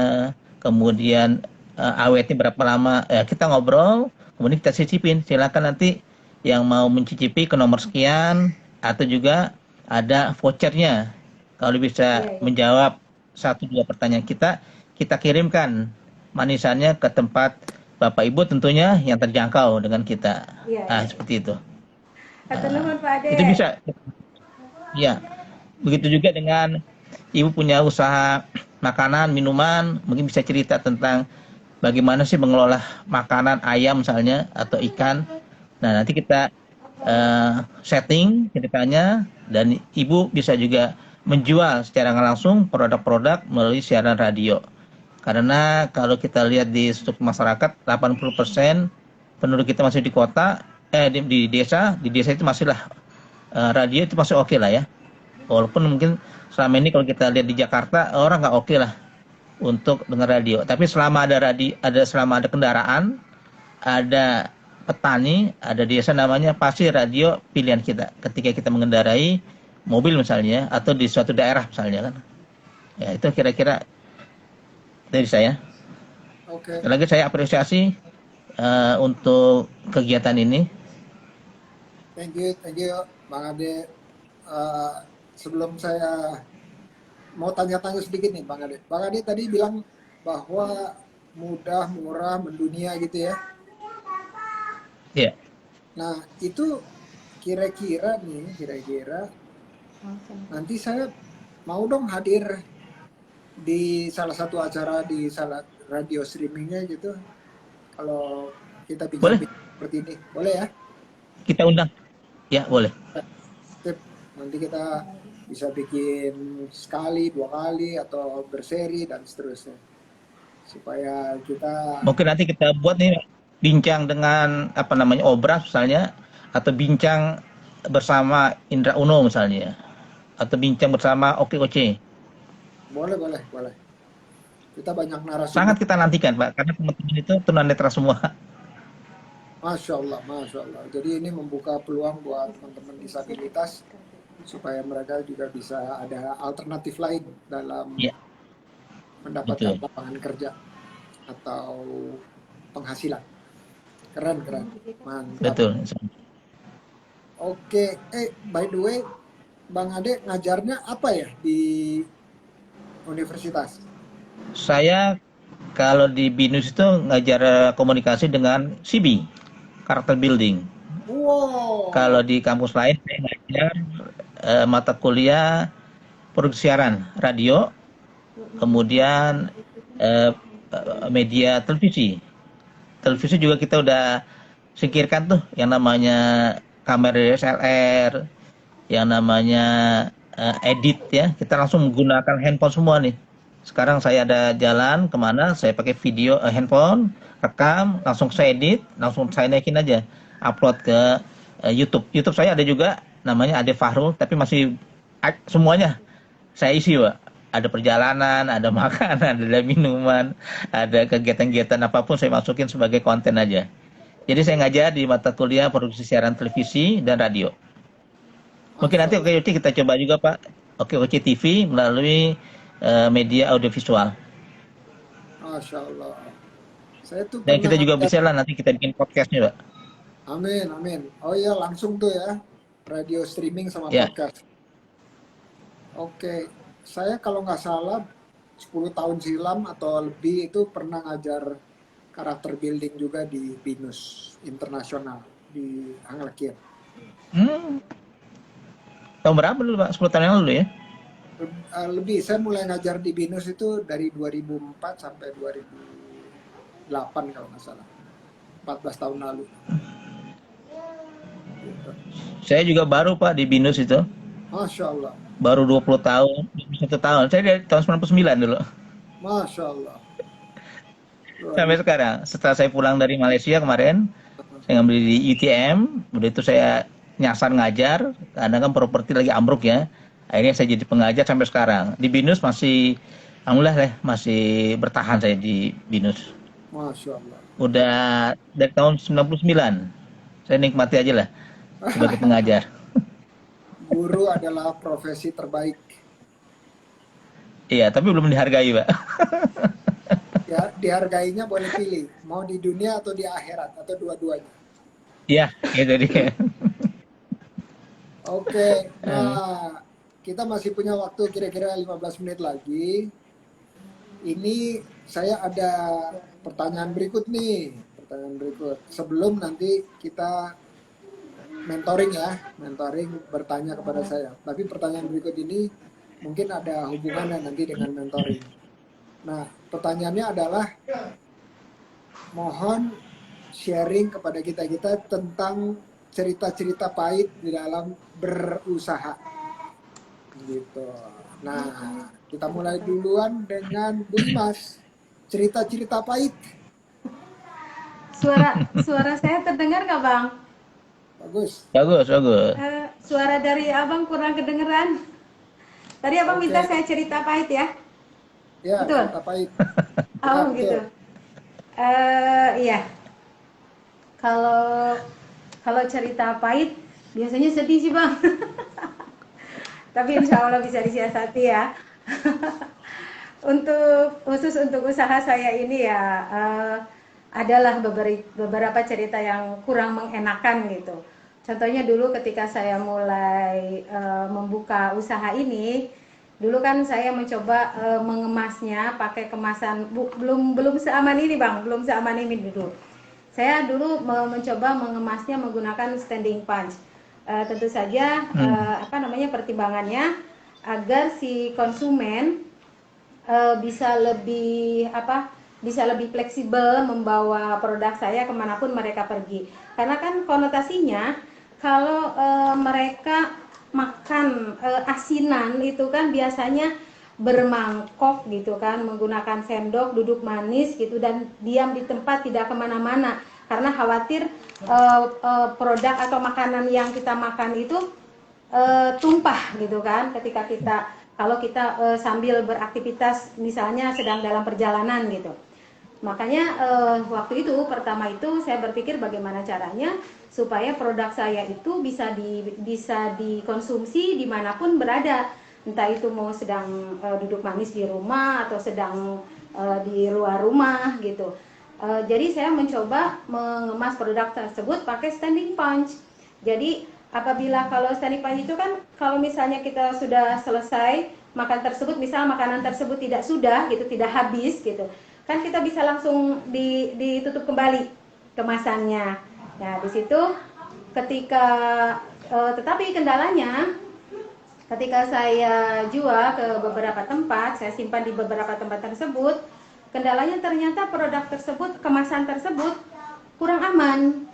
kemudian awetnya berapa lama. Kita ngobrol, kemudian kita cicipin. Silakan nanti yang mau mencicipi ke nomor sekian, atau juga ada vouchernya. Kalau bisa menjawab 1-2 pertanyaan kita kirimkan manisannya ke tempat Bapak Ibu tentunya yang terjangkau dengan kita. Seperti itu. Itu bisa. Ya. Begitu juga dengan Ibu punya usaha makanan, minuman, mungkin bisa cerita tentang bagaimana sih mengelola makanan ayam misalnya atau ikan. Nah, nanti kita setting ceritanya dan Ibu bisa juga menjual secara langsung produk-produk melalui siaran radio. Karena kalau kita lihat di struktur masyarakat 80% penduduk kita masih di kota, di desa itu masihlah radio itu masih oke lah ya. Walaupun mungkin selama ini kalau kita lihat di Jakarta orang nggak oke lah untuk dengar radio. Tapi selama ada selama ada kendaraan, ada petani, ada desa namanya, pasti radio pilihan kita. Ketika kita mengendarai mobil misalnya atau di suatu daerah misalnya kan. Ya itu kira-kira dari saya. Oke. Lagi saya apresiasi untuk kegiatan ini. Thank you, Bang Ade. Sebelum saya mau tanya-tanya sedikit nih, Bang Ade. Bang Ade tadi bilang bahwa mudah, murah, mendunia gitu ya. Iya. Nah, itu kira-kira nanti saya mau dong hadir di salah satu acara di salah radio streamingnya gitu. Kalau kita bicara seperti ini, boleh ya? Kita undang. Ya, boleh. Nanti kita bisa bikin sekali, 2 kali, atau berseri dan seterusnya. Supaya kita... Mungkin nanti kita buat nih bincang dengan Obras misalnya, atau bincang bersama Indra Uno misalnya, atau bincang bersama OKOC. Boleh. Kita banyak narasumber. Sangat kita nantikan, Pak, karena teman-teman itu tunanetra semua. Masya Allah. Jadi ini membuka peluang buat teman-teman disabilitas supaya mereka juga bisa ada alternatif lain dalam mendapatkan lapangan kerja atau penghasilan. Keren. Mantap. Betul. Oke, by the way, Bang Ade ngajarnya apa ya di universitas? Saya kalau di BINUS itu ngajar komunikasi dengan CB, karakter building. Wow. Kalau di kampus lain saya ngajar mata kuliah produksi siaran radio, kemudian media televisi. Televisi juga kita udah singkirkan tuh yang namanya kamera DSLR, yang namanya edit ya. Kita langsung menggunakan handphone semua nih. Sekarang saya ada jalan kemana, saya pakai video handphone, rekam, langsung saya edit, langsung saya naikin aja, upload ke YouTube. YouTube saya ada juga, namanya Ade Fahrul, tapi masih semuanya saya isi, Pak. Ada perjalanan, ada makanan, ada minuman, ada kegiatan-kegiatan apapun saya masukin sebagai konten aja. Jadi saya ngajar di mata kuliah produksi siaran televisi dan radio. Mungkin nanti OKOC kita coba juga, Pak. OKOC TV melalui media audiovisual. Masya Allah. Dan kita juga bisa lah nanti kita bikin podcastnya, Pak. Amin. Oh iya, langsung tuh ya. Radio streaming sama podcast. Oke. Saya kalau nggak salah 10 tahun silam atau lebih itu pernah ngajar karakter building juga di BINUS Internasional di Anglekir. Tahun berapa dulu, Pak? 10 tahun yang lalu ya? Lebih. Saya mulai ngajar di BINUS itu dari 2004 sampai 2008 kalau nggak salah. 14 tahun lalu. Gitu. Saya juga baru Pak di BINUS itu. Masya Allah. Baru 20 tahun, 21 tahun. Saya dari tahun 99 dulu. Masya Allah. Luar Sampai biasa. sekarang. Setelah saya pulang dari Malaysia kemarin, saya ngambil di UTM, udah itu saya nyasar ngajar, kadang kan properti lagi ambruk ya. Akhirnya saya jadi pengajar sampai sekarang. Di BINUS masih, alhamdulillah lah, masih bertahan saya di BINUS. Masya Allah. Udah dari tahun 99. Saya nikmati aja lah sebagai pengajar. Guru adalah profesi terbaik. Iya, tapi belum dihargai, Pak. Ya, dihargainya boleh pilih, mau di dunia atau di akhirat atau dua-duanya. Iya, itu dia. Oke, nah kita masih punya waktu kira-kira 15 menit lagi. Ini saya ada pertanyaan berikut nih, pertanyaan berikut. Sebelum nanti kita mentoring ya, mentoring bertanya kepada saya. Tapi pertanyaan berikut ini mungkin ada hubungannya nanti dengan mentoring. Nah, pertanyaannya adalah mohon sharing kepada kita tentang cerita-cerita pahit di dalam berusaha. Gitu. Nah, kita mulai duluan dengan Bu Imas. Cerita-cerita pahit. Suara saya terdengar nggak, Bang? Bagus. Bagus, bagus. Suara dari Abang kurang kedengeran. Tadi Abang minta saya cerita pahit ya? Ya, Betul? cerita pahit. Oh, Betul. gitu. Iya. Kalau cerita pahit biasanya sedih sih, Bang. Tapi insya Allah bisa disiasati ya. Khusus untuk usaha saya ini ya, adalah beberapa cerita yang kurang mengenakan gitu. Contohnya dulu ketika saya mulai membuka usaha ini, dulu kan saya mencoba mengemasnya pakai kemasan belum seaman ini, Bang, belum seaman ini dulu. Saya dulu mencoba mengemasnya menggunakan standing punch. Tentu saja pertimbangannya agar si konsumen bisa lebih fleksibel membawa produk saya kemanapun mereka pergi. Karena kan konotasinya kalau mereka makan asinan itu kan biasanya bermangkok gitu kan, menggunakan sendok, duduk manis gitu, dan diam di tempat, tidak kemana-mana, karena khawatir produk atau makanan yang kita makan itu tumpah gitu kan, kalau kita sambil beraktivitas, misalnya sedang dalam perjalanan gitu. Makanya waktu itu pertama itu saya berpikir bagaimana caranya supaya produk saya itu bisa dikonsumsi dimanapun berada, entah itu mau sedang duduk manis di rumah atau sedang di luar rumah gitu. Jadi saya mencoba mengemas produk tersebut pakai standing punch. Jadi apabila kalau standing punch itu kan kalau misalnya kita sudah selesai makan tersebut, misal makanan tersebut tidak habis gitu, kan kita bisa langsung ditutup kembali kemasannya. Nah di situ tetapi kendalanya ketika saya jual ke beberapa tempat, saya simpan di beberapa tempat tersebut, kendalanya ternyata produk tersebut, kemasan tersebut kurang aman.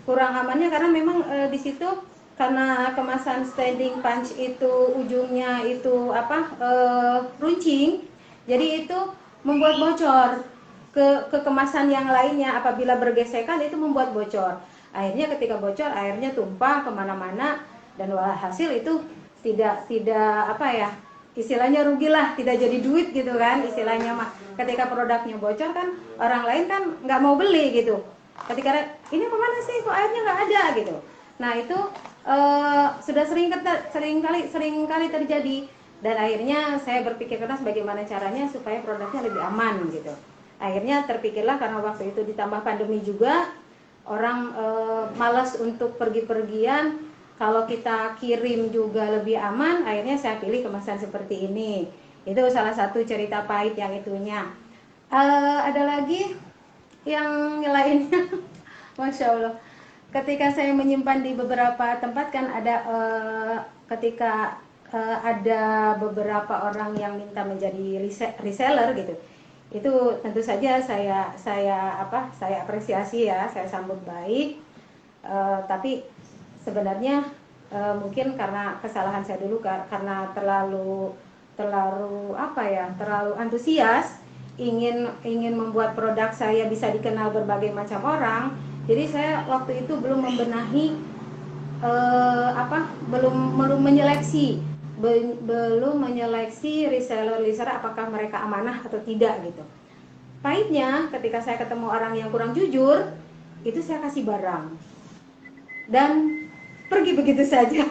Kurang amannya karena memang di situ karena kemasan standing punch itu ujungnya itu runcing, jadi itu membuat bocor ke kemasan yang lainnya. Apabila bergesekan itu membuat bocor. Akhirnya ketika bocor, airnya tumpah kemana-mana, dan hasil itu tidak istilahnya rugilah, tidak jadi duit gitu kan istilahnya mah. Ketika produknya bocor kan orang lain kan nggak mau beli gitu. Ketika ini kemana sih kok airnya nggak ada gitu. Nah itu sudah sering kali terjadi, dan akhirnya saya berpikir keras bagaimana caranya supaya produknya lebih aman gitu. Akhirnya terpikirlah, karena waktu itu ditambah pandemi juga, orang malas untuk pergi-pergian, kalau kita kirim juga lebih aman, akhirnya saya pilih kemasan seperti ini. Itu salah satu cerita pahit yang itunya. Ada lagi yang lainnya. Masya Allah. Ketika saya menyimpan di beberapa tempat kan ada ketika ada beberapa orang yang minta menjadi reseller gitu. Itu tentu saja saya apresiasi ya, saya sambut baik. Tapi sebenarnya mungkin karena kesalahan saya dulu, karena terlalu antusias ingin membuat produk saya bisa dikenal berbagai macam orang. Jadi saya waktu itu belum membenahi belum menyeleksi reseller apakah mereka amanah atau tidak gitu. Pahitnya ketika saya ketemu orang yang kurang jujur, itu saya kasih barang dan pergi begitu saja.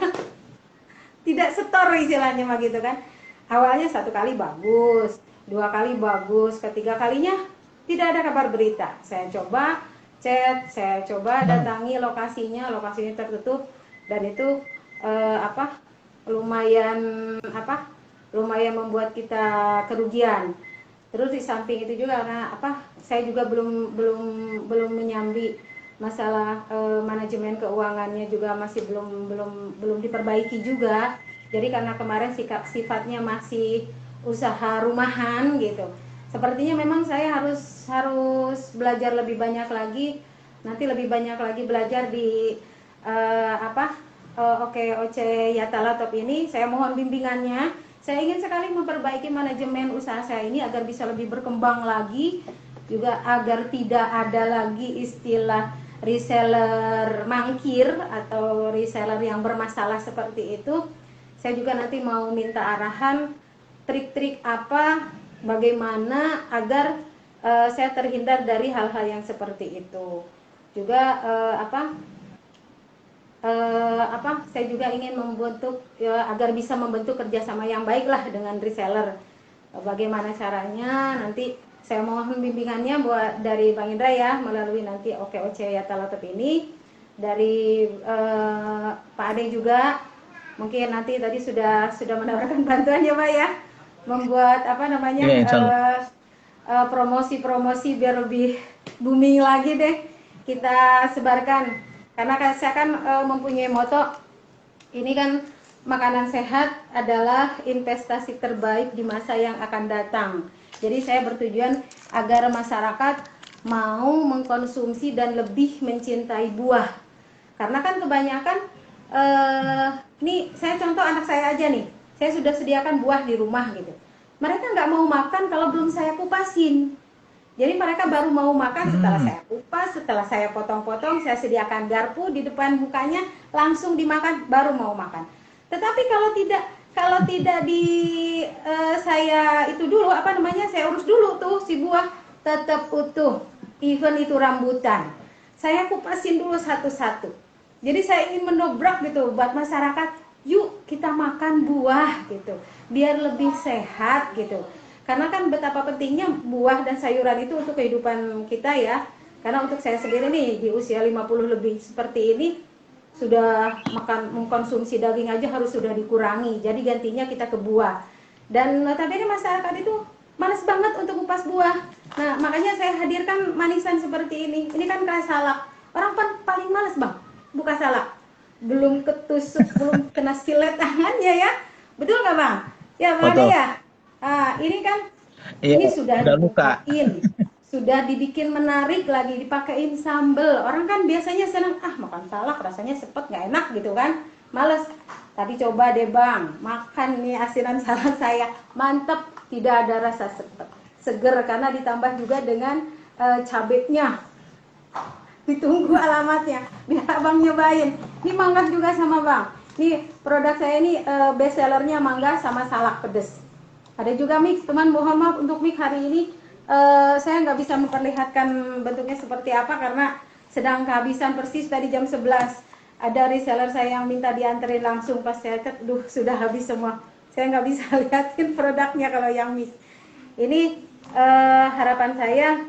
Tidak setor istilahnya mah gitu kan. Awalnya 1 kali bagus, 2 kali bagus, ketiga kalinya tidak ada kabar berita. Saya coba chat, saya coba datangi lokasinya tertutup, dan itu lumayan membuat kita kerugian. Terus di samping itu juga karena saya juga belum menyambi masalah manajemen keuangannya juga masih belum diperbaiki juga. Jadi karena kemarin sifatnya masih usaha rumahan gitu. Sepertinya memang saya harus belajar lebih banyak lagi. Nanti lebih banyak lagi belajar di OKOC Yatala Top ini. Saya mohon bimbingannya. Saya ingin sekali memperbaiki manajemen usaha saya ini agar bisa lebih berkembang lagi, juga agar tidak ada lagi istilah reseller mangkir atau reseller yang bermasalah seperti itu. Saya juga nanti mau minta arahan trik-trik bagaimana agar saya terhindar dari hal-hal yang seperti itu. Juga saya juga ingin membentuk agar bisa membentuk kerjasama yang baiklah dengan reseller. Bagaimana caranya nanti saya mohon bimbingannya buat dari Bang Indra ya, melalui nanti OKOC Yatala Top ini, dari Pak Ade juga mungkin nanti tadi sudah menawarkan bantuan ya Pak ya, membuat promosi biar lebih booming lagi deh kita sebarkan. Karena saya kan mempunyai moto, ini kan makanan sehat adalah investasi terbaik di masa yang akan datang. Jadi saya bertujuan agar masyarakat mau mengkonsumsi dan lebih mencintai buah. Karena kan kebanyakan, nih saya contoh anak saya aja nih, saya sudah sediakan buah di rumah gitu. Mereka nggak mau makan kalau belum saya kupasin. Jadi mereka baru mau makan setelah saya kupas, setelah saya potong-potong, saya sediakan garpu di depan mukanya, langsung dimakan, baru mau makan. Tetapi kalau tidak saya itu dulu, saya urus dulu tuh si buah, tetap utuh, even itu rambutan. Saya kupasin dulu satu-satu. Jadi saya ingin mendobrak gitu buat masyarakat, yuk kita makan buah gitu, biar lebih sehat gitu. Karena kan betapa pentingnya buah dan sayuran itu untuk kehidupan kita ya. Karena untuk saya sendiri nih di usia 50 lebih seperti ini, sudah mengkonsumsi daging aja harus sudah dikurangi. Jadi gantinya kita ke buah. Dan notabene masyarakat itu malas banget untuk kupas buah. Nah makanya saya hadirkan manisan seperti ini. Ini kan kayak salak. Orang paling malas bang buka salak. Belum ketusuk, belum kena silet tangannya ya. Betul nggak bang? Ya bang Ade ya. Ini kan ini sudah dibukain, sudah dibikin menarik lagi, dipakein sambel. Orang kan biasanya senang makan salak rasanya sepet nggak enak gitu kan, males. Tapi coba deh bang, makan nih asinan salak saya, mantep, tidak ada rasa sepet, seger karena ditambah juga dengan cabenya. Ditunggu alamatnya, biar abang nyobain. Ini mangga juga sama bang. Nih produk saya ini best sellernya mangga sama salak pedes. Ada juga mix, teman mohon maaf untuk mix hari ini saya nggak bisa memperlihatkan bentuknya seperti apa karena sedang kehabisan persis tadi jam 11. Ada reseller saya yang minta dianterin langsung, pas saya cek, sudah habis semua. Saya nggak bisa liatin produknya kalau yang mix. Ini harapan saya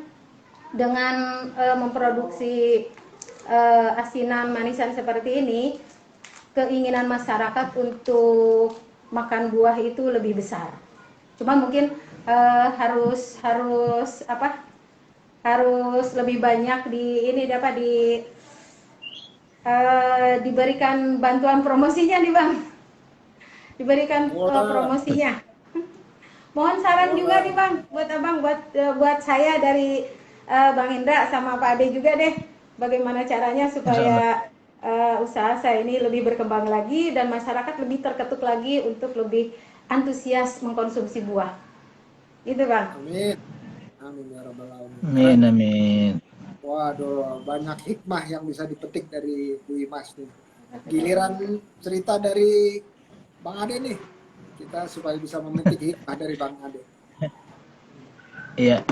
dengan memproduksi asinan manisan seperti ini, keinginan masyarakat untuk makan buah itu lebih besar. Cuma mungkin harus lebih banyak diberikan bantuan promosinya nih bang. diberikan promosinya. Mohon saran juga nih Bang, buat Abang, buat saya dari Bang Indra sama Pak Ade juga deh, bagaimana caranya supaya usaha saya ini lebih berkembang lagi dan masyarakat lebih terketuk lagi untuk lebih antusias mengkonsumsi buah. Gitu Bang. Amin. Amin ya rabbal alamin. Amin, amin. Waduh, banyak hikmah yang bisa dipetik dari Bu Imas nih. Giliran cerita dari Bang Ade nih, kita supaya bisa memetik hikmah dari Bang Ade. Iya,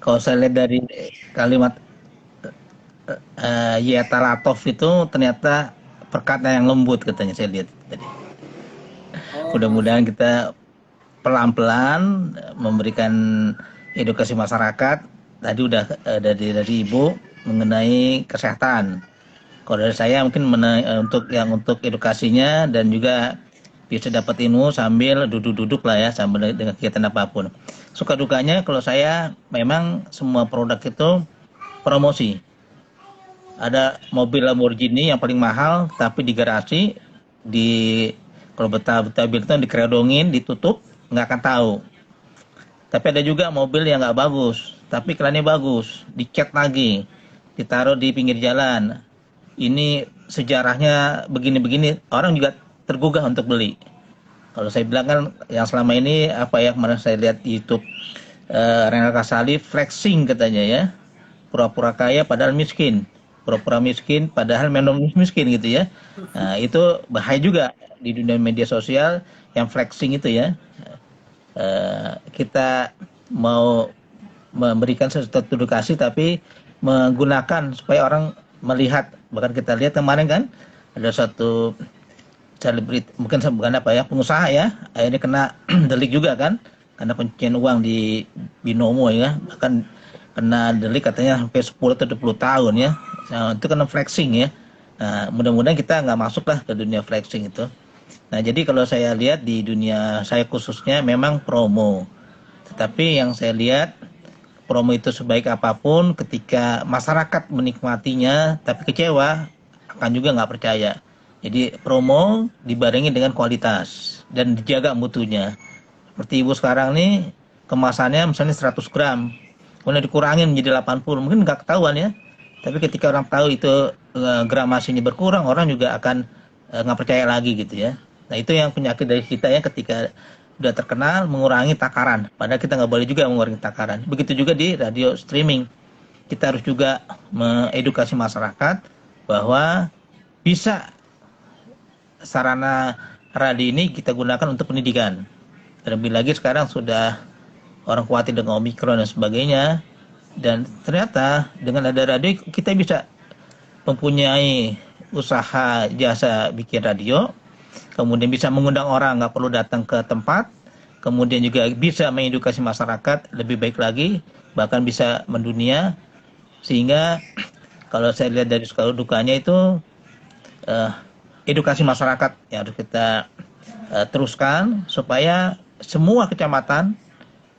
kalau saya lihat dari kalimat Yetalatov itu ternyata perkataan yang lembut katanya, saya lihat tadi. Mudah-mudahan kita pelan-pelan memberikan edukasi masyarakat. Tadi udah dari Ibu mengenai kesehatan. Kalau dari saya mungkin untuk edukasinya dan juga bisa dapat ilmu sambil duduk-duduk lah ya, sambil dengan kegiatan apapun. Suka dukanya kalau saya memang semua produk itu promosi. Ada mobil Lamborghini yang paling mahal tapi di garasi, kalau betul-betul itu dikeredongin, ditutup, nggak akan tahu. Tapi ada juga mobil yang nggak bagus, tapi iklannya bagus, dicat lagi, ditaruh di pinggir jalan. Ini sejarahnya begini-begini, orang juga tergugah untuk beli. Kalau saya bilang kan, yang selama ini kemarin saya lihat di YouTube, Renal Kasali flexing katanya ya, pura-pura kaya padahal miskin, pura-pura miskin padahal memang miskin gitu ya. Nah, itu bahaya juga di dunia media sosial yang flexing itu ya. Kita mau memberikan sesuatu edukasi tapi menggunakan supaya orang melihat. Bahkan kita lihat kemarin kan ada satu selebriti, mungkin bukan pengusaha ya, akhirnya kena delik juga kan karena pencucian uang di Binomo ya, bahkan kena delik katanya sampai 10 atau 20 tahun ya. Nah, itu kena flexing ya. Nah, mudah-mudahan kita nggak masuk lah ke dunia flexing itu. Nah, jadi kalau saya lihat di dunia saya khususnya memang promo. Tetapi yang saya lihat promo itu sebaik apapun ketika masyarakat menikmatinya tapi kecewa akan juga nggak percaya. Jadi promo dibarengi dengan kualitas dan dijaga mutunya. Seperti Ibu sekarang nih kemasannya misalnya 100 gram. Kemudian dikurangin menjadi 80, mungkin nggak ketahuan ya. Tapi ketika orang tahu itu gramasinya berkurang, orang juga akan nggak percaya lagi gitu ya. Nah itu yang penyakit dari kita ya, ketika udah terkenal mengurangi takaran, padahal kita nggak boleh juga mengurangi takaran. Begitu juga di radio streaming, kita harus juga mengedukasi masyarakat bahwa bisa sarana radio ini kita gunakan untuk pendidikan. Terlebih lagi sekarang sudah orang khawatir dengan Omikron dan sebagainya, dan ternyata dengan ada radio kita bisa mempunyai usaha jasa bikin radio, kemudian bisa mengundang orang, nggak perlu datang ke tempat, kemudian juga bisa mengedukasi masyarakat lebih baik lagi, bahkan bisa mendunia. Sehingga kalau saya lihat dari suka dukanya itu edukasi masyarakat yang harus kita teruskan supaya semua kecamatan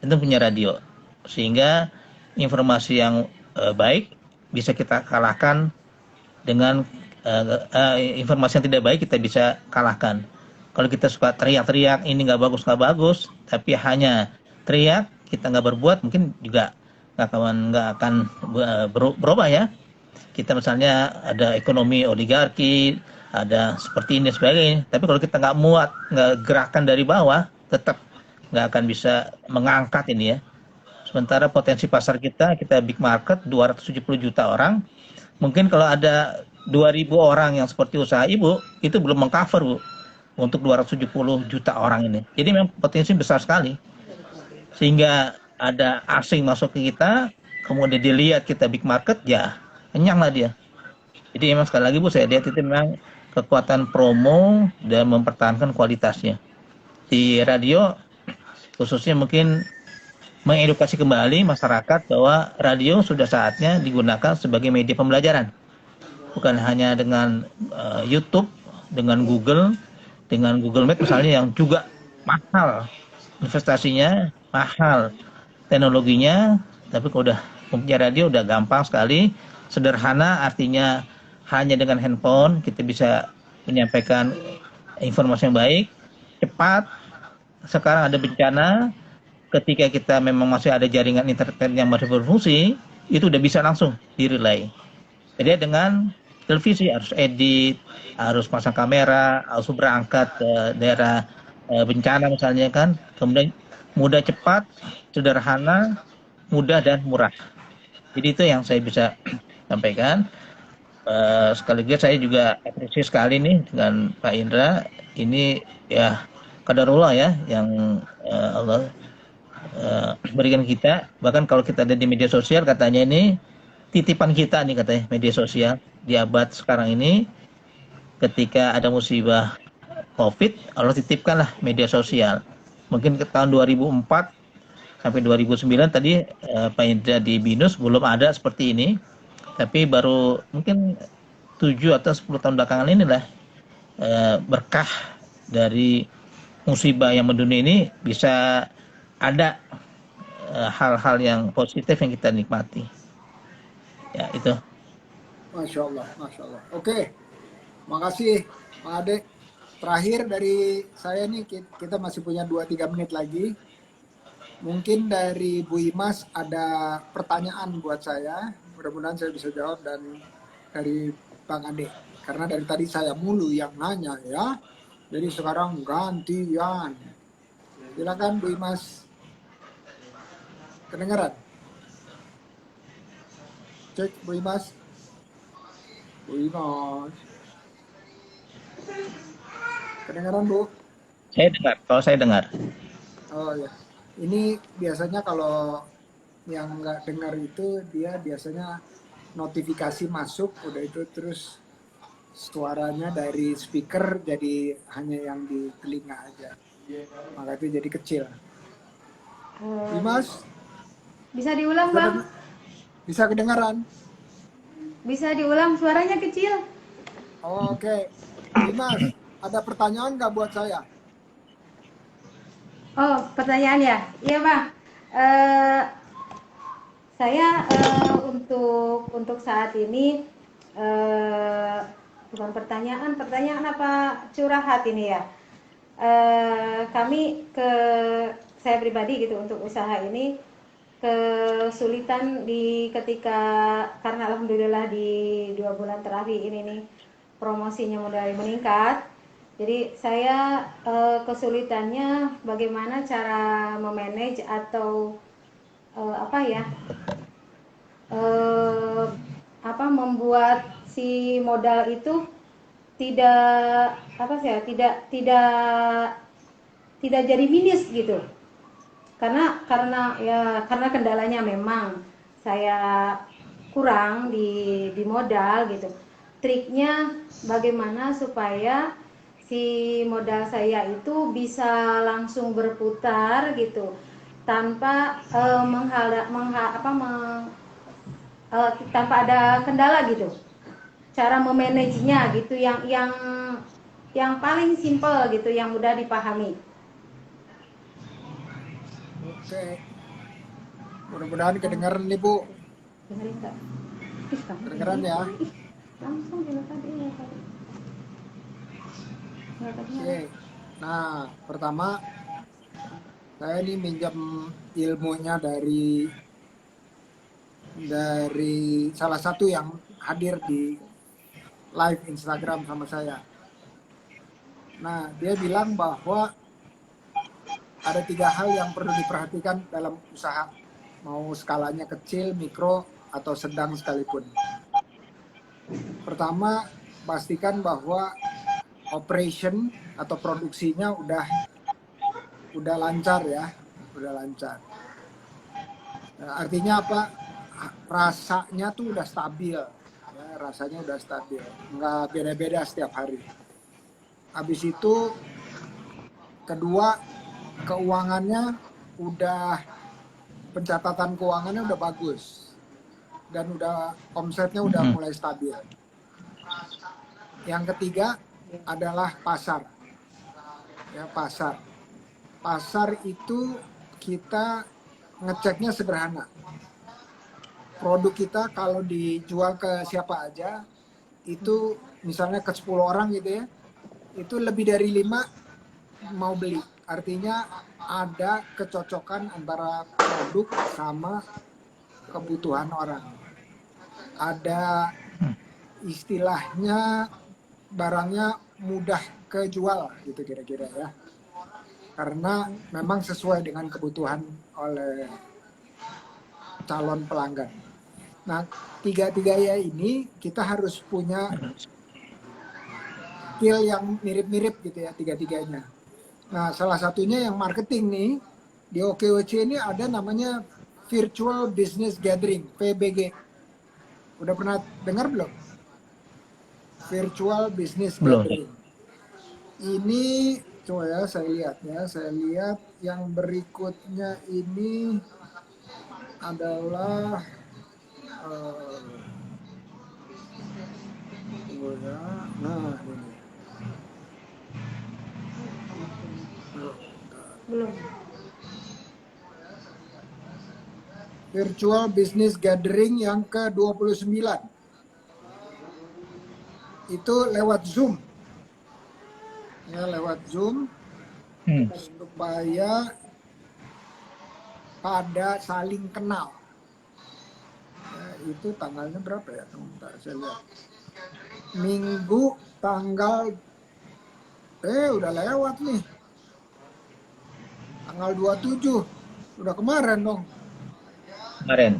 itu punya radio, sehingga informasi yang baik bisa kita kalahkan dengan informasi yang tidak baik, kita bisa kalahkan. Kalau kita suka teriak-teriak ini nggak bagus, tapi hanya teriak, kita nggak berbuat, mungkin juga nggak akan berubah ya. Kita misalnya ada ekonomi oligarki, ada seperti ini sebagainya, tapi kalau kita nggak muat, nggak gerakan dari bawah, tetap nggak akan bisa mengangkat ini ya. Sementara potensi pasar kita big market 270 juta orang, mungkin kalau ada 2.000 orang yang seperti usaha Ibu, itu belum mengcover Bu, untuk 270 juta orang ini. Jadi memang potensi besar sekali. Sehingga ada asing masuk ke kita, kemudian dilihat kita big market, ya kenyang lah dia. Jadi memang sekali lagi Bu, saya lihat itu memang kekuatan promo dan mempertahankan kualitasnya. Di radio, khususnya mungkin mengedukasi kembali masyarakat bahwa radio sudah saatnya digunakan sebagai media pembelajaran. Bukan hanya dengan YouTube, dengan Google Map misalnya, yang juga mahal investasinya, mahal teknologinya, tapi kalau udah punya radio udah gampang sekali, sederhana, artinya hanya dengan handphone kita bisa menyampaikan informasi yang baik, cepat. Sekarang ada bencana, ketika kita memang masih ada jaringan internet yang masih berfungsi, itu udah bisa langsung di-relay. Jadi dengan televisi harus edit, harus pasang kamera, harus berangkat ke daerah bencana misalnya kan, kemudian mudah, cepat, sederhana, mudah dan murah. Jadi itu yang saya bisa sampaikan. Sekaligus saya juga apresiasi sekali nih dengan Pak Indra. Ini ya qadarullah ya yang Allah berikan kita. Bahkan kalau kita ada di media sosial, katanya ini titipan kita nih, katanya media sosial di abad sekarang ini. Ketika ada musibah COVID, Allah titipkanlah media sosial. Mungkin ke tahun 2004 sampai 2009 tadi Pak Indra di BINUS belum ada seperti ini. Tapi baru mungkin 7 atau 10 tahun belakangan inilah berkah dari musibah yang mendunia ini bisa ada hal-hal yang positif yang kita nikmati. Ya, itu. Masya Allah, Masya Allah. Oke, makasih Pak Ade. Terakhir dari saya nih, kita masih punya 2-3 menit lagi. Mungkin dari Bu Imas ada pertanyaan buat saya. Mudah-mudahan saya bisa jawab, dan dari Bang Ade. Karena dari tadi saya mulu yang nanya ya. Jadi sekarang gantian. Silakan Bu Imas. Kedengaran? Cek Bu Imas. Bu Imas. Kedengaran Bu? Saya dengar, kalau saya dengar. Oh ya. Ini biasanya kalau yang nggak dengar itu, dia biasanya notifikasi masuk, udah itu terus suaranya dari speaker jadi hanya yang di telinga aja. Maka itu jadi kecil. Dimas, Bisa diulang, Bang? bisa kedengaran? Bisa diulang, suaranya kecil. Oke. Dimas, ada pertanyaan nggak buat saya? Oh, pertanyaan ya? Iya, Bang. Saya untuk saat ini bukan pertanyaan apa curhat ini ya. Saya pribadi gitu untuk usaha ini kesulitan karena alhamdulillah di 2 bulan terakhir ini nih promosinya mulai meningkat. Jadi saya kesulitannya bagaimana cara memanage atau membuat si modal itu tidak jadi minus gitu. Karena kendalanya memang saya kurang di modal gitu. Triknya bagaimana supaya si modal saya itu bisa langsung berputar gitu tanpa tanpa ada kendala gitu. Cara memanagenya gitu yang paling simpel gitu, yang mudah dipahami. Oke. Mudah-mudahan kedengaran nih Bu. Dengerin nggak? Kedengaran ya. Langsung juga tadi ya tadi. Oke. Nah, pertama saya ini minjam ilmunya dari salah satu yang hadir di live Instagram sama saya. Nah, dia bilang bahwa ada 3 hal yang perlu diperhatikan dalam usaha, mau skalanya kecil, mikro, atau sedang sekalipun. Pertama, pastikan bahwa operation atau produksinya udah lancar ya, udah lancar. Nah, artinya apa? Rasanya tuh udah stabil, ya, rasanya udah stabil, nggak beda-beda setiap hari. Habis itu, kedua, keuangannya pencatatan keuangannya udah bagus, dan omsetnya udah mulai stabil. Yang ketiga adalah pasar. Ya, pasar itu kita ngeceknya sederhana. Produk kita kalau dijual ke siapa aja, itu misalnya ke 10 orang gitu ya, itu lebih dari 5 mau beli. Artinya ada kecocokan antara produk sama kebutuhan orang. Ada istilahnya barangnya mudah kejual gitu kira-kira ya. Karena memang sesuai dengan kebutuhan oleh calon pelanggan. Nah, tiga-tiganya ini kita harus punya skill yang mirip-mirip gitu ya, tiga-tiganya. Nah, salah satunya yang marketing nih, di OKOC ini ada namanya Virtual Business Gathering, VBG. Udah pernah dengar belum? Virtual Business Belum. Gathering. Ini, coba ya saya lihat ya, saya lihat yang berikutnya ini adalah nah ini. Belum. Virtual Business Gathering yang ke-29. Itu lewat Zoom. Ya, lewat Zoom. Supaya pada saling kenal. Ya, itu tanggalnya berapa ya? Bentar, saya lihat. Minggu tanggal udah lewat nih. Tanggal 27. Udah kemarin dong. Kemarin.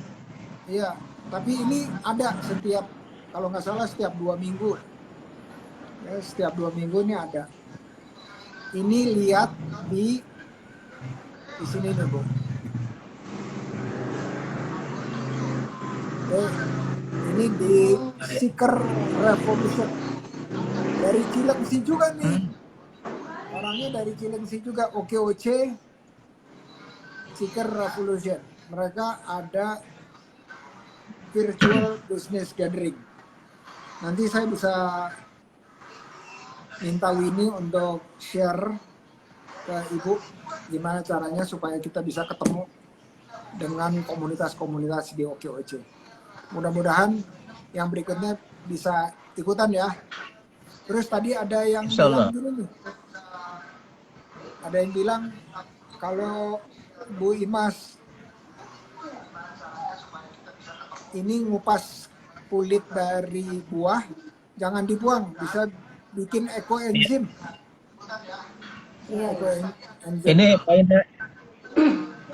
Iya, tapi ini ada setiap, kalau nggak salah setiap 2 minggu. Ya, setiap 2 minggu ini ada. Ini lihat di sini nih, Bu. Ini di Seeker Revolution. Dari Cilengsi juga nih. Orangnya dari Cilengsi juga, OKOC Seeker Revolution. Mereka ada virtual business gathering. Nanti saya bisa minta Winnie untuk share ke Ibu gimana caranya supaya kita bisa ketemu dengan komunitas-komunitas di OKOC. Mudah-mudahan yang berikutnya bisa ikutan ya. Terus tadi ada yang bilang gini nih. Ada yang bilang kalau Bu Imas ini ngupas kulit dari buah, jangan dibuang, bisa bikin ekoenzim. Ini poinnya,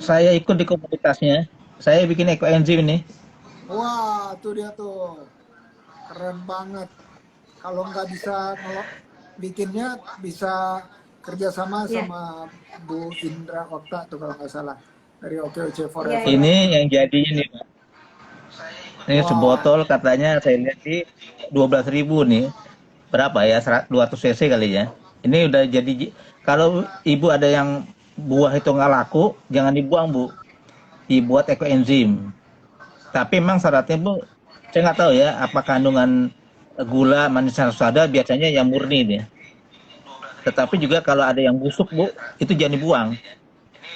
saya ikut di komunitasnya, saya bikin ekoenzim ini. Wah, tuh dia tuh, keren banget. Kalau nggak bisa bikinnya, bisa kerjasama sama Bu Indra Okta tuh kalau nggak salah dari OKOC Forever. Ini yang jadinya nih, Pak. Ini sebotol katanya saya lihat di 12.000 nih. Berapa ya? 200 cc kali ya. Ini udah jadi, kalau Ibu ada yang buah itu nggak laku, jangan dibuang, Bu. Dibuat ekoenzim. Tapi memang syaratnya, Bu, saya nggak tahu ya, apa kandungan gula, manis, harus ada, biasanya yang murni nih. Tetapi juga kalau ada yang busuk, Bu, itu jangan dibuang.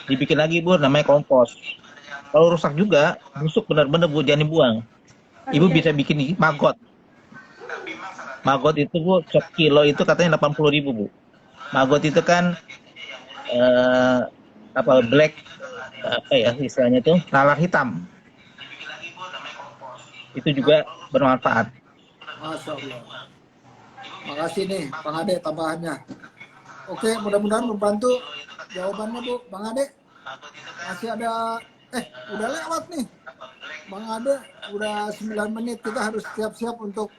Dibikin lagi, Bu, namanya kompos. Kalau rusak juga, busuk benar-benar, Bu, jangan dibuang. Ibu bisa bikin maggot. Maggot itu, Bu, sekilo itu katanya 80.000, Bu. Maggot itu kan black, apa ya istilahnya itu, lalat hitam. Itu juga bermanfaat. Masya Allah. Makasih nih Bang Ade tambahannya. Oke, mudah-mudahan membantu jawabannya, Bu. Bang Ade, masih ada, udah lewat nih. Bang Ade, udah 9 menit, kita harus siap-siap untuk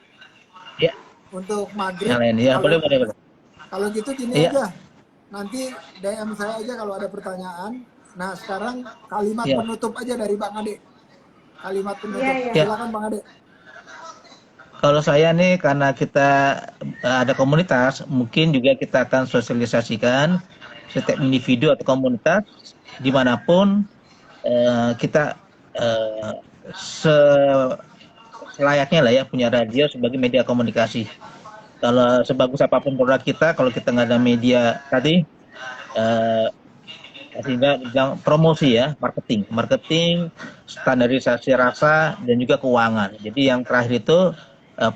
maghrib. Ya, boleh. Kalau gitu gini aja, nanti DM saya aja kalau ada pertanyaan. Nah, sekarang kalimat penutup aja dari Bang Ade. Kalimat penutup, silakan Bang Ade. Kalau saya nih, karena kita ada komunitas, mungkin juga kita akan sosialisasikan setiap individu atau komunitas dimanapun kita selayaknya lah ya punya radio sebagai media komunikasi. Kalau sebagus apapun produk kita, kalau kita nggak ada media tadi, sehingga promosi ya, marketing, standarisasi rasa dan juga keuangan. Jadi yang terakhir itu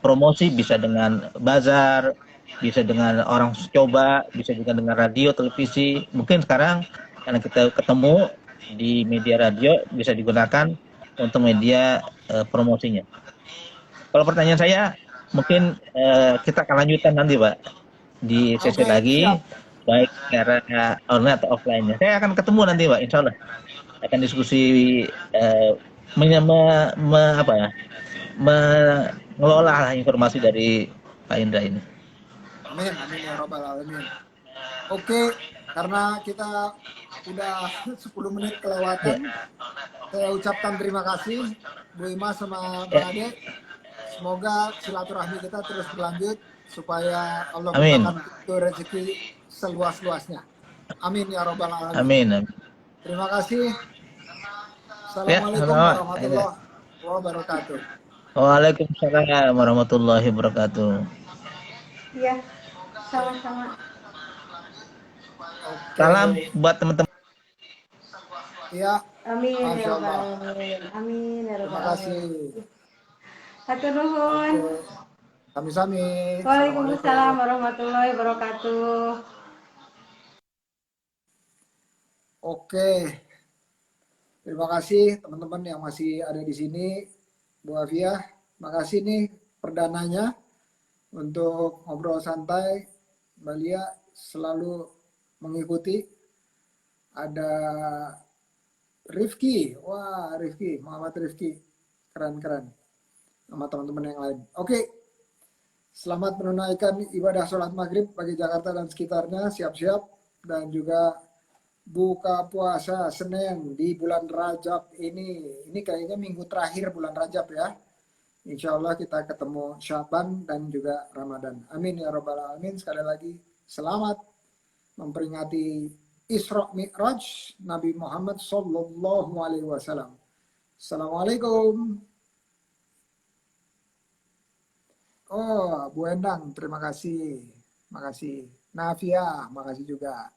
promosi bisa dengan bazar, bisa dengan orang coba, bisa juga dengan radio, televisi. Mungkin sekarang karena kita ketemu di media radio bisa digunakan untuk media promosinya. Kalau pertanyaan saya, mungkin kita akan lanjutkan nanti, Pak, di sesi Oke, lagi, siap. baik secara online atau offline-nya. Saya akan ketemu nanti, Pak, insya Allah. Akan diskusi apa ya, mengelola informasi dari Pak Indra ini. Amin, amin ya robbal alamin. Oke, karena kita udah 10 menit Ya, kelewatan, saya ucapkan terima kasih Bu Ima sama ya. Bang Ade. Semoga silaturahmi kita terus berlanjut supaya Allah Amin. bukakan pintu rezeki seluas-luasnya. Amin ya robbal alamin. Amin. Amin. Terima kasih. Ya, Assalamualaikum sama-sama. warahmatullahi wabarakatuh. Waalaikumsalam warahmatullahi wabarakatuh. Iya, sama-sama. Oke. Salam buat teman-teman. Ya, Amin ya Masya rabbal Allah. alamin. Amin ya Terima rabbal kasih. alamin. Hatur nuhun. Oke. Sami-sami. Waalaikumsalam Assalamualaikum. warahmatullahi wabarakatuh. Oke. Terima kasih teman-teman yang masih ada di sini. Bu Afia, makasih nih perdananya untuk ngobrol santai. Mbak Lia selalu mengikuti. Ada Rifki, wah Rifki, Muhammad Rifki, keren-keren sama teman-teman yang lain. Oke, selamat menunaikan ibadah sholat maghrib bagi Jakarta dan sekitarnya, siap-siap, dan juga buka puasa Senin di bulan Rajab ini. Ini kayaknya minggu terakhir bulan Rajab ya. Insya Allah kita ketemu Syaban dan juga Ramadan. Amin ya robbal alamin. Sekali lagi selamat memperingati Isra Mi'raj Nabi Muhammad Sallallahu Alaihi Wasallam. Assalamualaikum. Oh, Bu Endang, terima kasih. Makasih. Nafia, makasih juga.